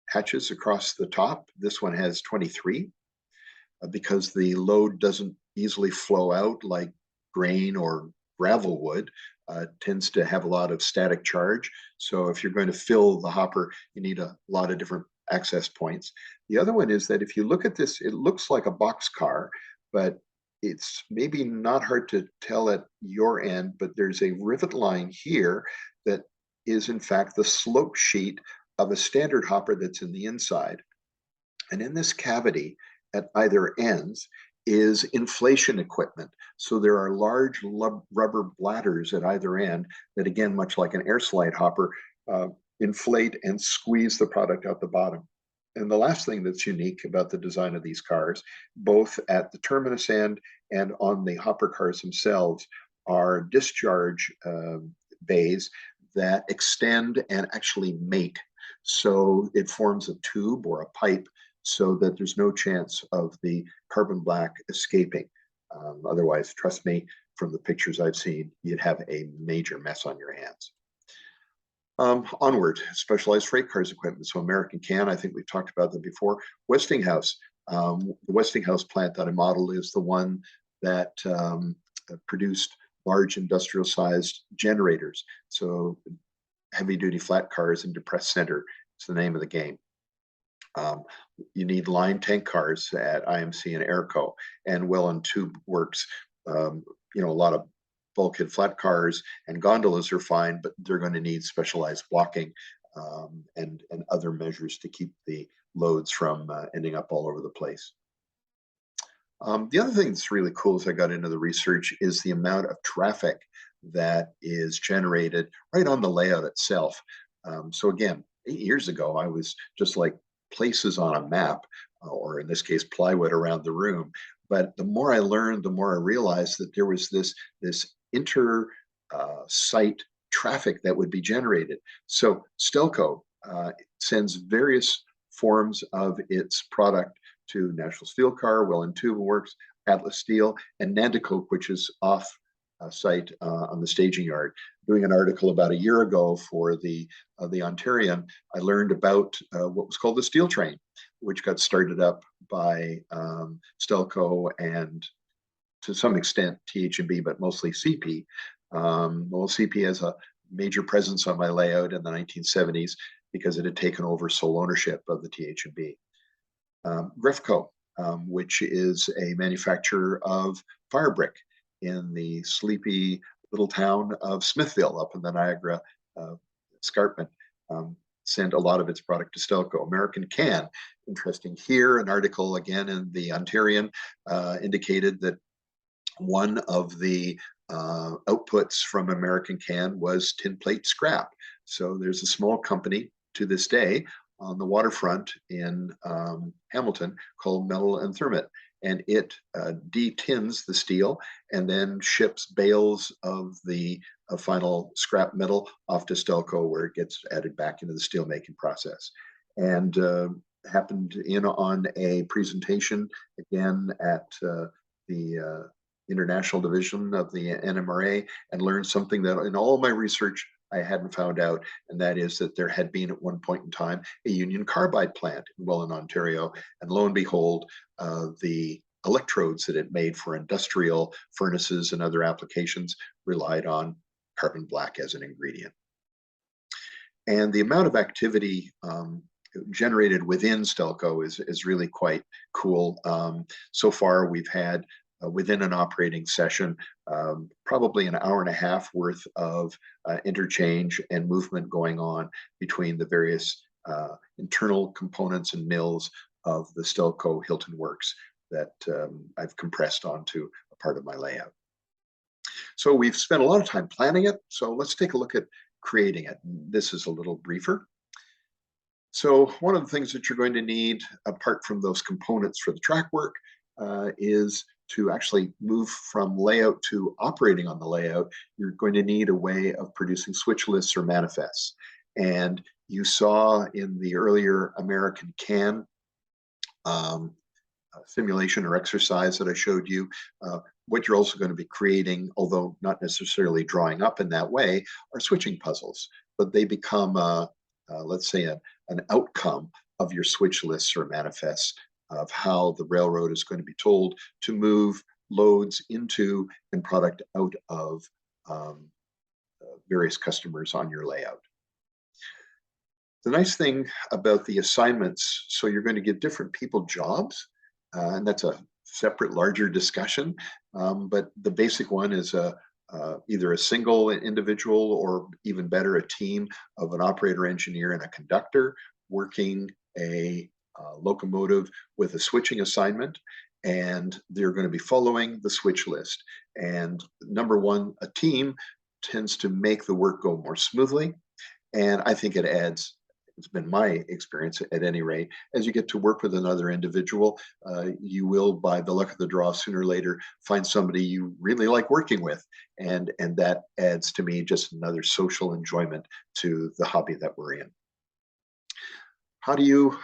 hatches across the top. This one has 23 because the load doesn't easily flow out like grain or gravel would. Tends to have a lot of static charge. So if you're going to fill the hopper, you need a lot of different access points. The other one is that if you look at this, it looks like a box car, but it's maybe not hard to tell at your end, but there's a rivet line here that is in fact the slope sheet of a standard hopper that's in the inside. And in this cavity at either ends is inflation equipment. So there are large rubber bladders at either end that, again, much like an air slide hopper, inflate and squeeze the product out the bottom. And the last thing that's unique about the design of these cars, both at the terminus end and on the hopper cars themselves, are discharge bays that extend and actually mate. So it forms a tube or a pipe so that there's no chance of the carbon black escaping. Otherwise, trust me, from the pictures I've seen, you'd have a major mess on your hands. Onward, specialized freight cars equipment. So American Can, I think we've talked about them before. Westinghouse, the Westinghouse plant that I modeled is the one that produced large industrial sized generators. So heavy duty flat cars and depressed center is the name of the game. You need line tank cars at IMC and Airco, and Welland Tube Works. A lot of bulkhead flat cars and gondolas are fine, but they're going to need specialized blocking and other measures to keep the loads from ending up all over the place. The other thing that's really cool as I got into the research is the amount of traffic that is generated right on the layout itself. So again, 8 years ago, I was just like places on a map, or in this case, plywood around the room. But the more I learned, the more I realized that there was this inter-site traffic that would be generated. So Stelco sends various forms of its product to National Steel Car, Welland Tube Works, Atlas Steel, and Nanticoke, which is off site on the staging yard. Doing an article about a year ago for the Ontarian, I learned about what was called the steel train, which got started up by Stelco and to some extent TH&B, but mostly CP. CP has a major presence on my layout in the 1970s because it had taken over sole ownership of the TH&B. Grefco, which is a manufacturer of fire brick in the sleepy little town of Smithville up in the Niagara escarpment, send a lot of its product to Stelco. American Can, interesting here, an article again in the Ontarian indicated that one of the outputs from American Can was tin plate scrap. So there's a small company to this day on the waterfront in Hamilton called Metal and Thermit, and it detins the steel and then ships bales of the final scrap metal off to Stelco, where it gets added back into the steel making process. And happened in on a presentation again at the international division of the NMRA, and learned something that in all my research I hadn't found out, and that is that there had been at one point in time a Union Carbide plant in Welland, Ontario, and lo and behold, the electrodes that it made for industrial furnaces and other applications relied on carbon black as an ingredient. And the amount of activity generated within Stelco is really quite cool. So far, we've had within an operating session, probably an hour and a half worth of interchange and movement going on between the various internal components and mills of the Stelco Hilton Works that I've compressed onto a part of my layout. So we've spent a lot of time planning it. So let's take a look at creating it. This is a little briefer. So one of the things that you're going to need, apart from those components for the track work, is to actually move from layout to operating on the layout. You're going to need a way of producing switch lists or manifests. And you saw in the earlier American CAN um, simulation or exercise that I showed you, what you're also going to be creating, although not necessarily drawing up in that way, are switching puzzles. But they become, let's say, an outcome of your switch lists or manifests of how the railroad is going to be told to move loads into and product out of um, various customers on your layout. The nice thing about the assignments, so you're going to give different people jobs, and that's a separate, larger discussion. But the basic one is either a single individual or even better, a team of an operator, engineer, and a conductor working a locomotive with a switching assignment. And they're going to be following the switch list. And number one, a team tends to make the work go more smoothly. And I think it adds, it's been my experience at any rate, as you get to work with another individual, you will, by the luck of the draw, sooner or later find somebody you really like working with. And that adds to me just another social enjoyment to the hobby that we're in. How do you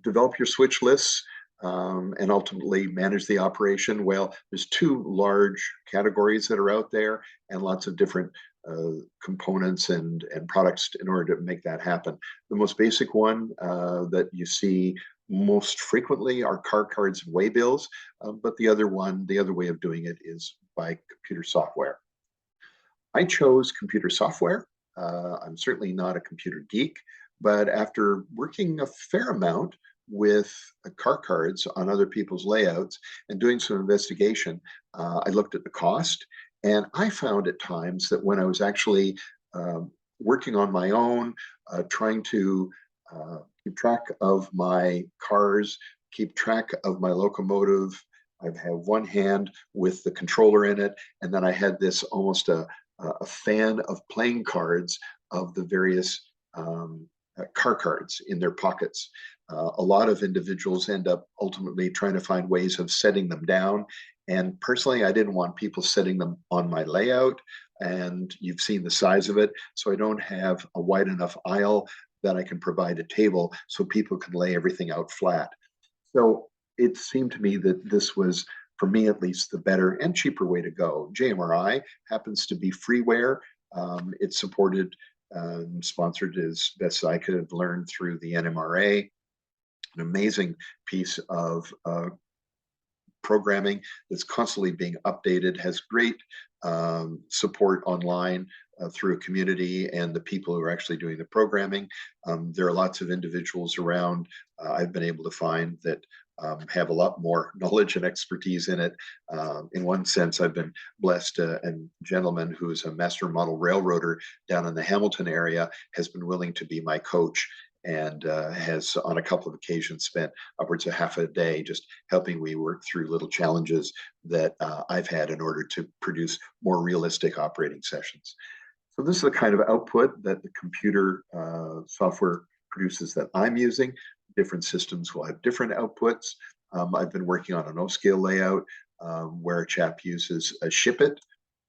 develop your switch lists and ultimately manage the operation? Well, there's two large categories that are out there and lots of different components and products in order to make that happen. The most basic one that you see most frequently are car cards and waybills, but the other way of doing it is by computer software. I chose computer software. I'm certainly not a computer geek, but after working a fair amount with car cards on other people's layouts and doing some investigation, I looked at the cost. And I found at times that when I was actually working on my own, trying to keep track of my cars, keep track of my locomotive, I have one hand with the controller in it, and then I had this almost a fan of playing cards of the various car cards in their pockets. A lot of individuals end up ultimately trying to find ways of setting them down. And personally, I didn't want people setting them on my layout. And you've seen the size of it. So I don't have a wide enough aisle that I can provide a table so people can lay everything out flat. So it seemed to me that this was, for me at least, the better and cheaper way to go. JMRI happens to be freeware. It's supported, sponsored as best I could have learned through the NMRA, an amazing piece of programming that's constantly being updated, has great support online through a community and the people who are actually doing the programming. There are lots of individuals around I've been able to find that have a lot more knowledge and expertise in it. In one sense, I've been blessed. A gentleman who's a master model railroader down in the Hamilton area has been willing to be my coach and has on a couple of occasions spent upwards of half a day just helping me work through little challenges that I've had in order to produce more realistic operating sessions. So this is the kind of output that the computer software produces that I'm using. Different systems will have different outputs. I've been working on an O-scale layout where a chap uses a ship it,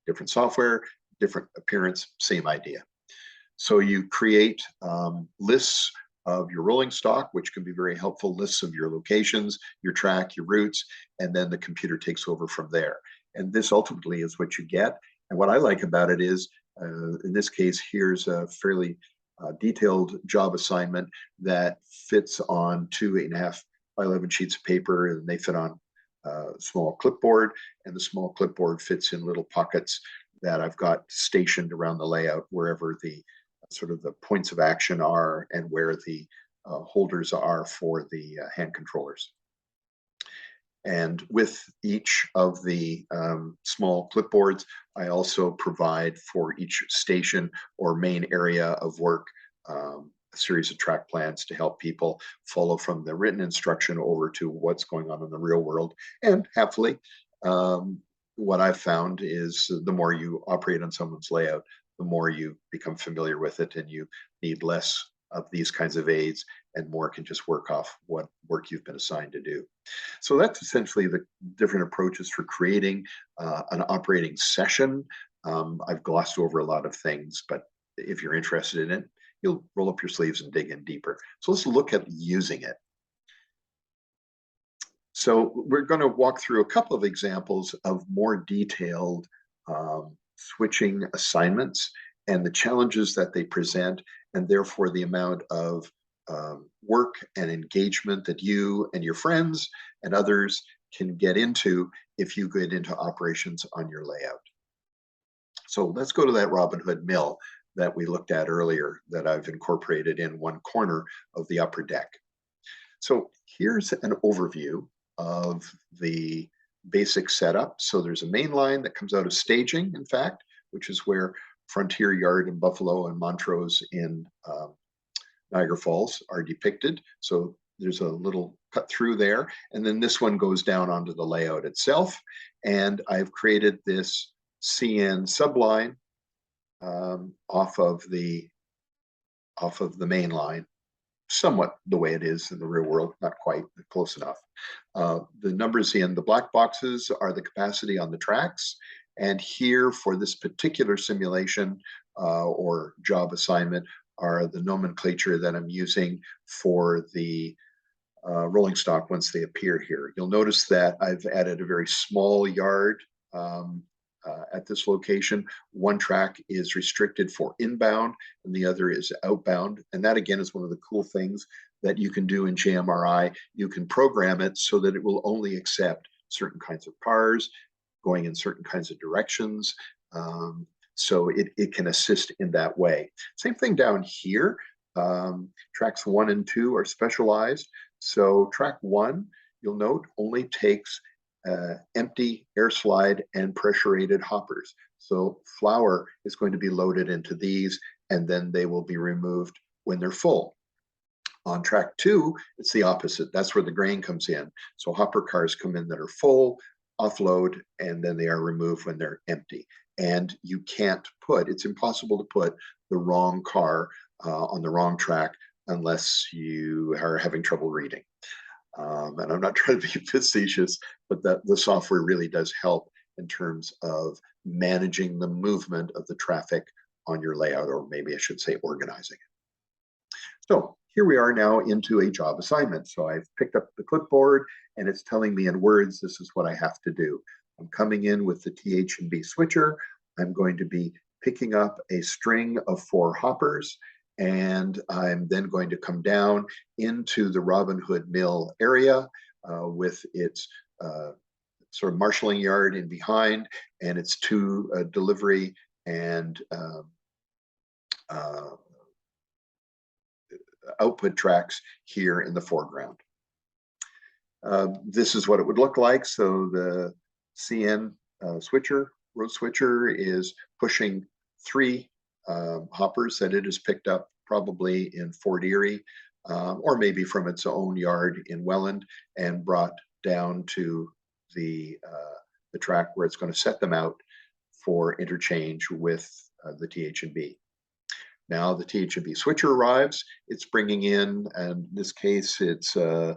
different software, different appearance, same idea. So you create lists of your rolling stock, which can be very helpful, lists of your locations, your track, your routes, and then the computer takes over from there. And this ultimately is what you get. And what I like about it is, in this case, here's a fairly detailed job assignment that fits on 2 8.5 by 11 sheets of paper, and they fit on a small clipboard, and the small clipboard fits in little pockets that I've got stationed around the layout wherever the sort of the points of action are and where the holders are for the hand controllers. And with each of the small clipboards, I also provide for each station or main area of work a series of track plans to help people follow from the written instruction over to what's going on in the real world. And happily, what I've found is the more you operate on someone's layout, the more you become familiar with it and you need less of these kinds of aids, and more can just work off what work you've been assigned to do. So that's essentially the different approaches for creating an operating session. I've glossed over a lot of things, but if you're interested in it, you'll roll up your sleeves and dig in deeper. So let's look at using it. So we're going to walk through a couple of examples of more detailed switching assignments and the challenges that they present, and therefore the amount of work and engagement that you and your friends and others can get into if you get into operations on your layout. So let's go to that Robin Hood mill that we looked at earlier that I've incorporated in one corner of the upper deck. So here's an overview of the basic setup. So there's a main line that comes out of staging, in fact, which is where Frontier Yard in Buffalo and Montrose in Niagara Falls are depicted. So there's a little cut through there. And then this one goes down onto the layout itself. And I've created this CN subline off of the main line, somewhat the way it is in the real world, not quite, but close enough. The numbers in the black boxes are the capacity on the tracks. And here for this particular simulation or job assignment are the nomenclature that I'm using for the rolling stock once they appear here. You'll notice that I've added a very small yard at this location. One track is restricted for inbound and the other is outbound. And that again is one of the cool things that you can do in JMRI. You can program it so that it will only accept certain kinds of cars going in certain kinds of directions. So it can assist in that way. Same thing down here. Tracks 1 and 2 are specialized. So track 1, you'll note, only takes empty air slide and pressure aided hoppers. So flour is going to be loaded into these and then they will be removed when they're full. On track 2, it's the opposite. That's where the grain comes in. So hopper cars come in that are full, offload, and then they are removed when they're empty. And you can't put, it's impossible to put the wrong car on the wrong track unless you are having trouble reading. And I'm not trying to be facetious, but the software really does help in terms of managing the movement of the traffic on your layout, or maybe I should say organizing it. So here we are now into a job assignment. So I've picked up the clipboard and it's telling me in words, this is what I have to do. I'm coming in with the TH&B switcher. I'm going to be picking up a string of 4 hoppers, and I'm then going to come down into the Robin Hood Mill area with its sort of marshalling yard in behind and its 2 delivery and output tracks here in the foreground. This is what it would look like. So the CN road switcher is pushing 3 hoppers that it has picked up probably in Fort Erie or maybe from its own yard in Welland and brought down to the track where it's going to set them out for interchange with the TH&B. Now the TH&B switcher arrives, it's bringing in, and in this case, it's an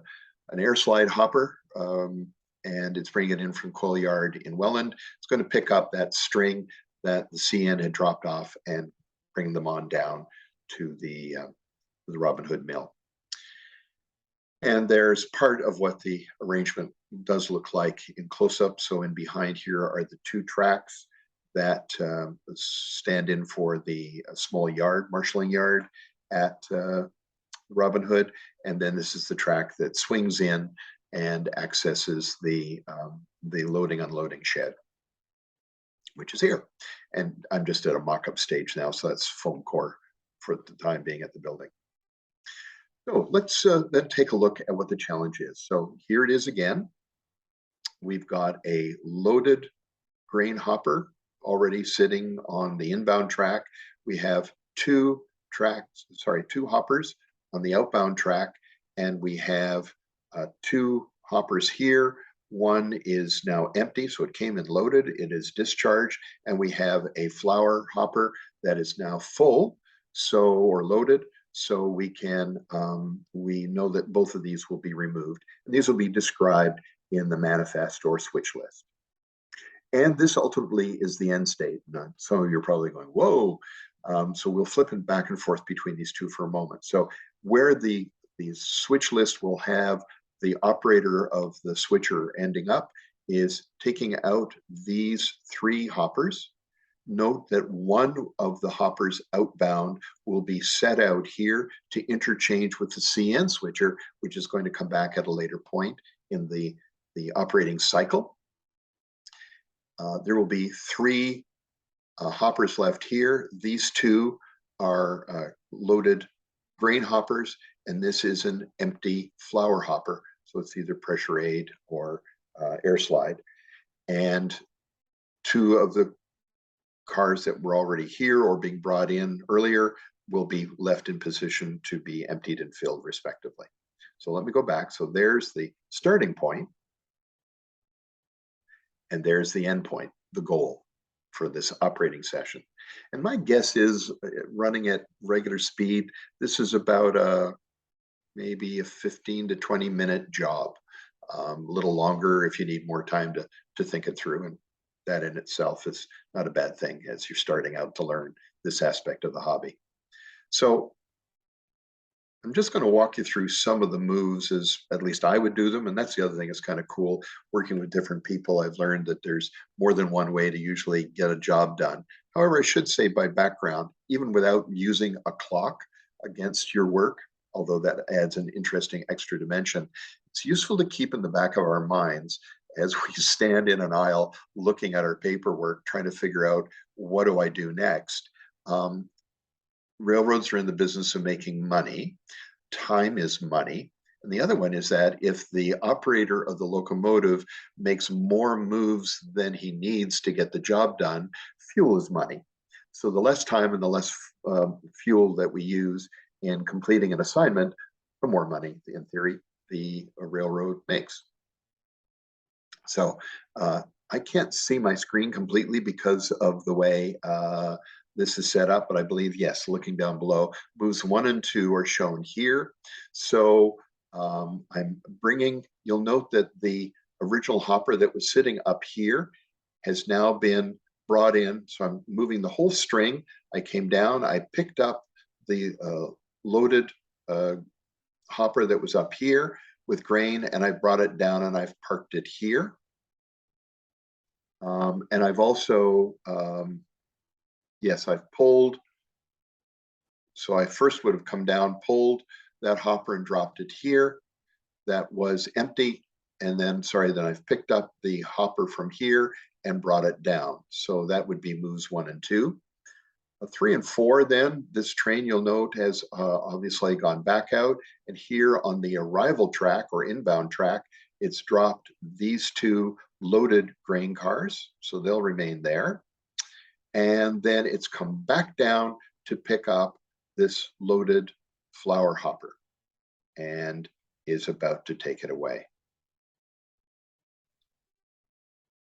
air slide hopper, and it's bringing it in from Coal Yard in Welland. It's going to pick up that string that the CN had dropped off and bring them on down to the Robin Hood Mill. And there's part of what the arrangement does look like in close-up. So in behind here are the 2 tracks that stand in for the small yard, marshalling yard at Robin Hood. And then this is the track that swings in and accesses the loading unloading shed, which is here. And I'm just at a mock-up stage now, so that's foam core for the time being at the building. So let's then take a look at what the challenge is. So here it is again. We've got a loaded grain hopper already sitting on the inbound track. We have 2 hoppers on the outbound track, and we have 2 hoppers here. One is now empty, so it came in loaded, it is discharged, and we have a flour hopper that is now full, or loaded. so we can, we know that both of these will be removed. And these will be described in the manifest or switch list. And this ultimately is the end state. Now, some of you are probably going, whoa. So we'll flip it back and forth between these two for a moment. So where the switch list will have the operator of the switcher ending up is taking out these three hoppers. Note that one of the hoppers outbound will be set out here to interchange with the CN switcher, which is going to come back at a later point in the operating cycle. There will be three hoppers left here. These two are loaded grain hoppers, and this is an empty flour hopper. So it's either pressure aid or air slide. And two of the cars that were already here or being brought in earlier will be left in position to be emptied and filled respectively. So let me go back. So there's the starting point, and there's the end point, the goal for this operating session. And my guess is, running at regular speed, this is about maybe a 15 to 20 minute job. A little longer if you need more time to think it through, and that in itself is not a bad thing as you're starting out to learn this aspect of the hobby. So I'm just going to walk you through some of the moves as at least I would do them. And that's the other thing that's kind of cool. Working with different people, I've learned that there's more than one way to usually get a job done. However, I should say by background, even without using a clock against your work, although that adds an interesting extra dimension, it's useful to keep in the back of our minds as we stand in an aisle looking at our paperwork, trying to figure out, what do I do next? Railroads are in the business of making money. Time is money. And the other one is that if the operator of the locomotive makes more moves than he needs to get the job done, fuel is money. So the less time and the less fuel that we use in completing an assignment, the more money, in theory, the railroad makes. So I can't see my screen completely because of the way this is set up, but I believe, yes, looking down below, moves 1 and 2 are shown here. So I'm bringing, you'll note that the original hopper that was sitting up here has now been brought in. So I'm moving the whole string. I came down, I picked up the loaded hopper that was up here with grain, and I brought it down and I've parked it here. And I've also, yes, I've pulled. So I first would have come down, pulled that hopper and dropped it here. That was empty. And then, sorry, then I've picked up the hopper from here and brought it down. So that would be moves 1 and 2. 3 and 4, then, this train, you'll note, has obviously gone back out. And here on the arrival track or inbound track, it's dropped these two loaded grain cars. So they'll remain there. And then it's come back down to pick up this loaded flour hopper and is about to take it away.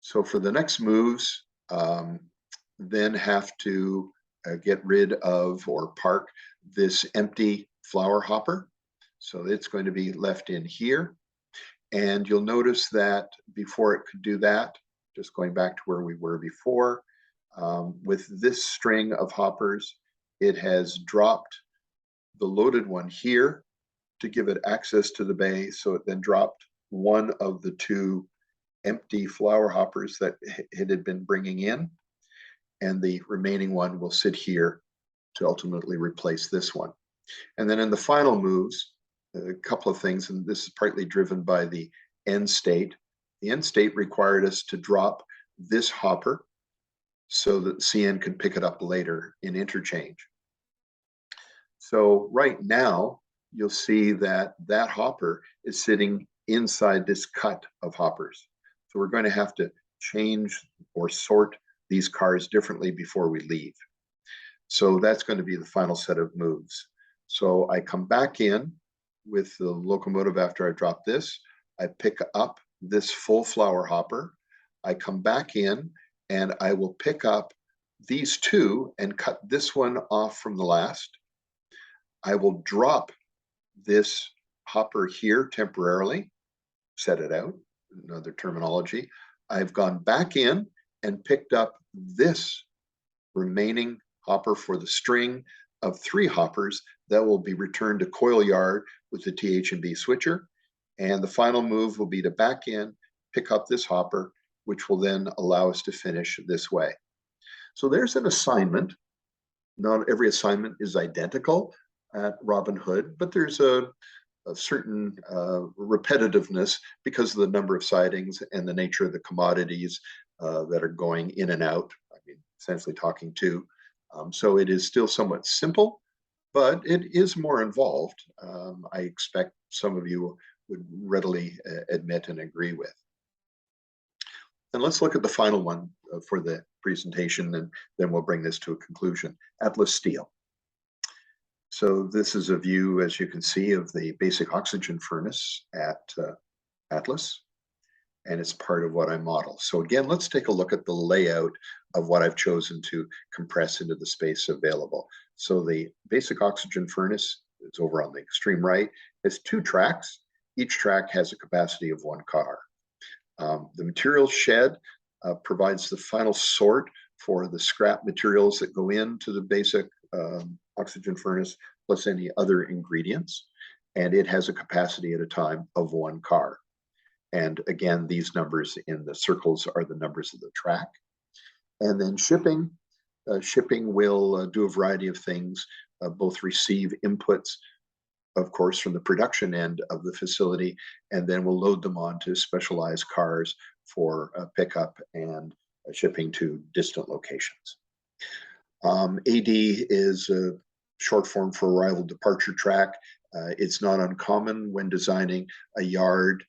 So for the next moves, then have to get rid of or park this empty flour hopper. So it's going to be left in here. And you'll notice that before it could do that, just going back to where we were before, with this string of hoppers, it has dropped the loaded one here to give it access to the bay. So it then dropped one of the two empty flour hoppers that it had been bringing in. And the remaining one will sit here to ultimately replace this one. And then in the final moves, a couple of things, and this is partly driven by the end state. The end state required us to drop this hopper so that CN could pick it up later in interchange. So right now, you'll see that that hopper is sitting inside this cut of hoppers. So we're going to have to change or sort these cars differently before we leave. So that's going to be the final set of moves. So I come back in with the locomotive after I drop this. I pick up this full flour hopper. I come back in and I will pick up these two and cut this one off from the last. I will drop this hopper here temporarily, set it out, another terminology. I've gone back in and picked up this remaining hopper for the string of 3 hoppers that will be returned to coil yard with the TH&B switcher. And the final move will be to back in, pick up this hopper, which will then allow us to finish this way. So there's an assignment. Not every assignment is identical at Robin Hood, but there's a certain repetitiveness because of the number of sidings and the nature of the commodities that are going in and out. I mean, essentially talking to. So it is still somewhat simple, but it is more involved. I expect some of you would readily admit and agree with. And let's look at the final one for the presentation, and then we'll bring this to a conclusion. Atlas steel. So this is a view, as you can see, of the basic oxygen furnace at Atlas, and it's part of what I model. So again, let's take a look at the layout of what I've chosen to compress into the space available. So the basic oxygen furnace is over on the extreme right. It's 2 tracks. Each track has a capacity of 1 car. The material shed provides the final sort for the scrap materials that go into the basic oxygen furnace, plus any other ingredients. And it has a capacity at a time of 1 car. And again, these numbers in the circles are the numbers of the track. And then shipping. Shipping will do a variety of things, both receive inputs, of course, from the production end of the facility, and then we'll load them onto specialized cars for pickup and shipping to distant locations. AD is a short form for arrival departure track. It's not uncommon when designing a yard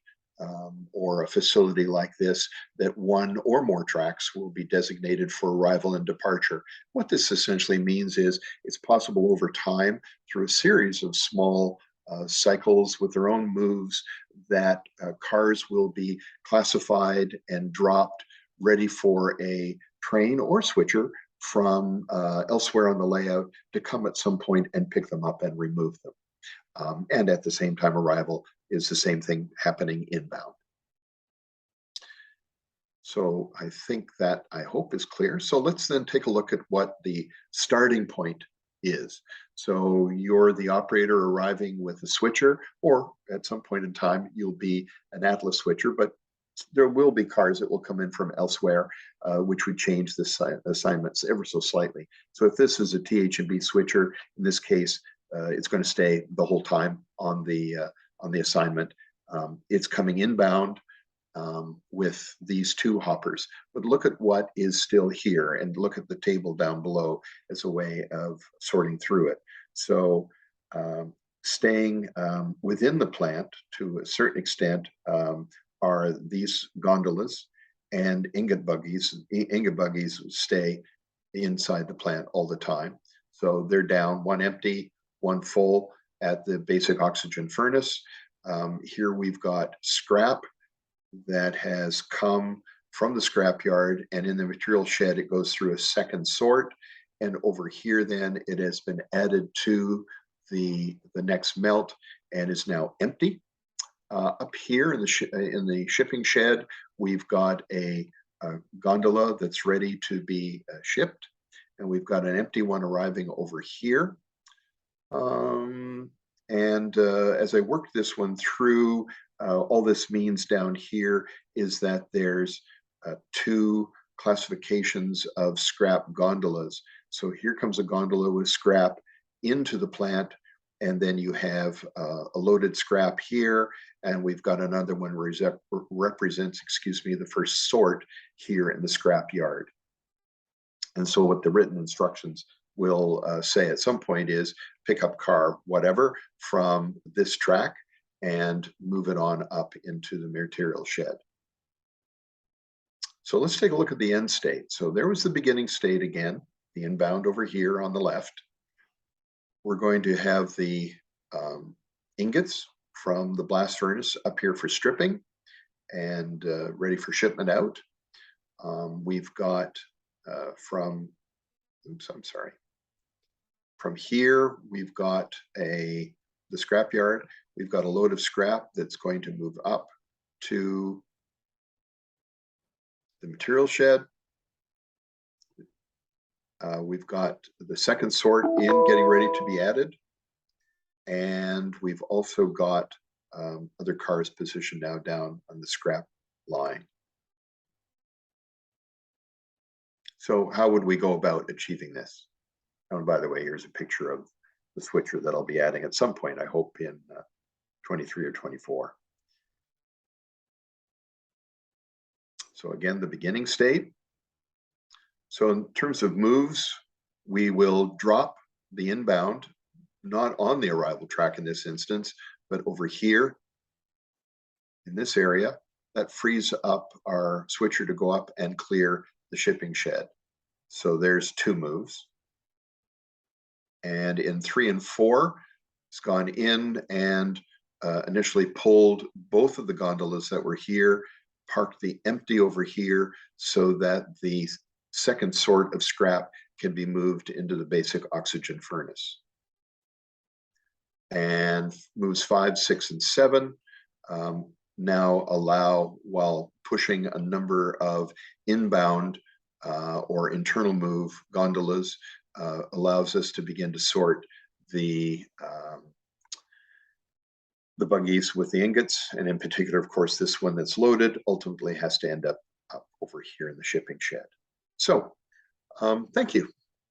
or a facility like this that 1 or more tracks will be designated for arrival and departure. What this essentially means is it's possible over time through a series of small cycles with their own moves that cars will be classified and dropped ready for a train or switcher from elsewhere on the layout to come at some point and pick them up and remove them. And at the same time, arrival is the same thing happening inbound. So I think that, I hope, is clear. So let's then take a look at what the starting point is. So you're the operator arriving with a switcher, or at some point in time, you'll be an Atlas switcher, but there will be cars that will come in from elsewhere, which would change the assignments ever so slightly. So if this is a TH&B switcher, in this case, it's going to stay the whole time on the assignment. It's coming inbound with these 2 hoppers. But look at what is still here and look at the table down below as a way of sorting through it. So staying within the plant to a certain extent are these gondolas and ingot buggies. Ingot buggies stay inside the plant all the time. So they're down, 1 empty, 1 full at the basic oxygen furnace. Here we've got scrap that has come from the scrap yard, and in the material shed, it goes through a second sort. And over here, then, it has been added to the next melt and is now empty. Up here in the shipping shed, we've got a gondola that's ready to be shipped, and we've got an empty one arriving over here. As I work this one through, all this means down here is that there's 2 classifications of scrap gondolas. So here comes a gondola with scrap into the plant, and then you have a loaded scrap here, and we've got another one represents, the first sort here in the scrap yard. And so what the written instructions will say at some point is pick up car whatever from this track and move it on up into the material shed. So let's take a look at the end state. So there was the beginning state again, the inbound over here on the left. We're going to have the ingots from the blast furnace up here for stripping and ready for shipment out. We've got From here, we've got the scrapyard. We've got a load of scrap that's going to move up to the material shed. We've got the second sort in getting ready to be added. And we've also got other cars positioned now down on the scrap line. So how would we go about achieving this? Oh, and by the way, here's a picture of the switcher that I'll be adding at some point, I hope in 23 or 24. So again, the beginning state. So in terms of moves, we will drop the inbound, not on the arrival track in this instance, but over here in this area. That frees up our switcher to go up and clear the shipping shed. So there's 2 moves. And in 3 and 4, it's gone in and initially pulled both of the gondolas that were here, parked the empty over here so that the second sort of scrap can be moved into the basic oxygen furnace. And moves 5, 6, and 7 now allow, while pushing a number of inbound or internal move gondolas, allows us to begin to sort the buggies with the ingots, and in particular, of course, this one that's loaded ultimately has to end up over here in the shipping shed. So thank you.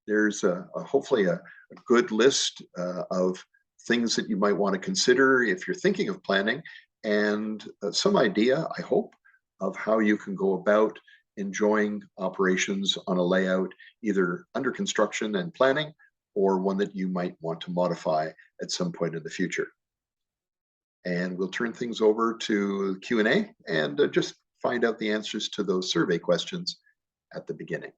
There's hopefully a good list of things that you might want to consider if you're thinking of planning, and some idea, I hope, of how you can go about enjoying operations on a layout, either under construction and planning, or one that you might want to modify at some point in the future. And we'll turn things over to Q&A and just find out the answers to those survey questions at the beginning.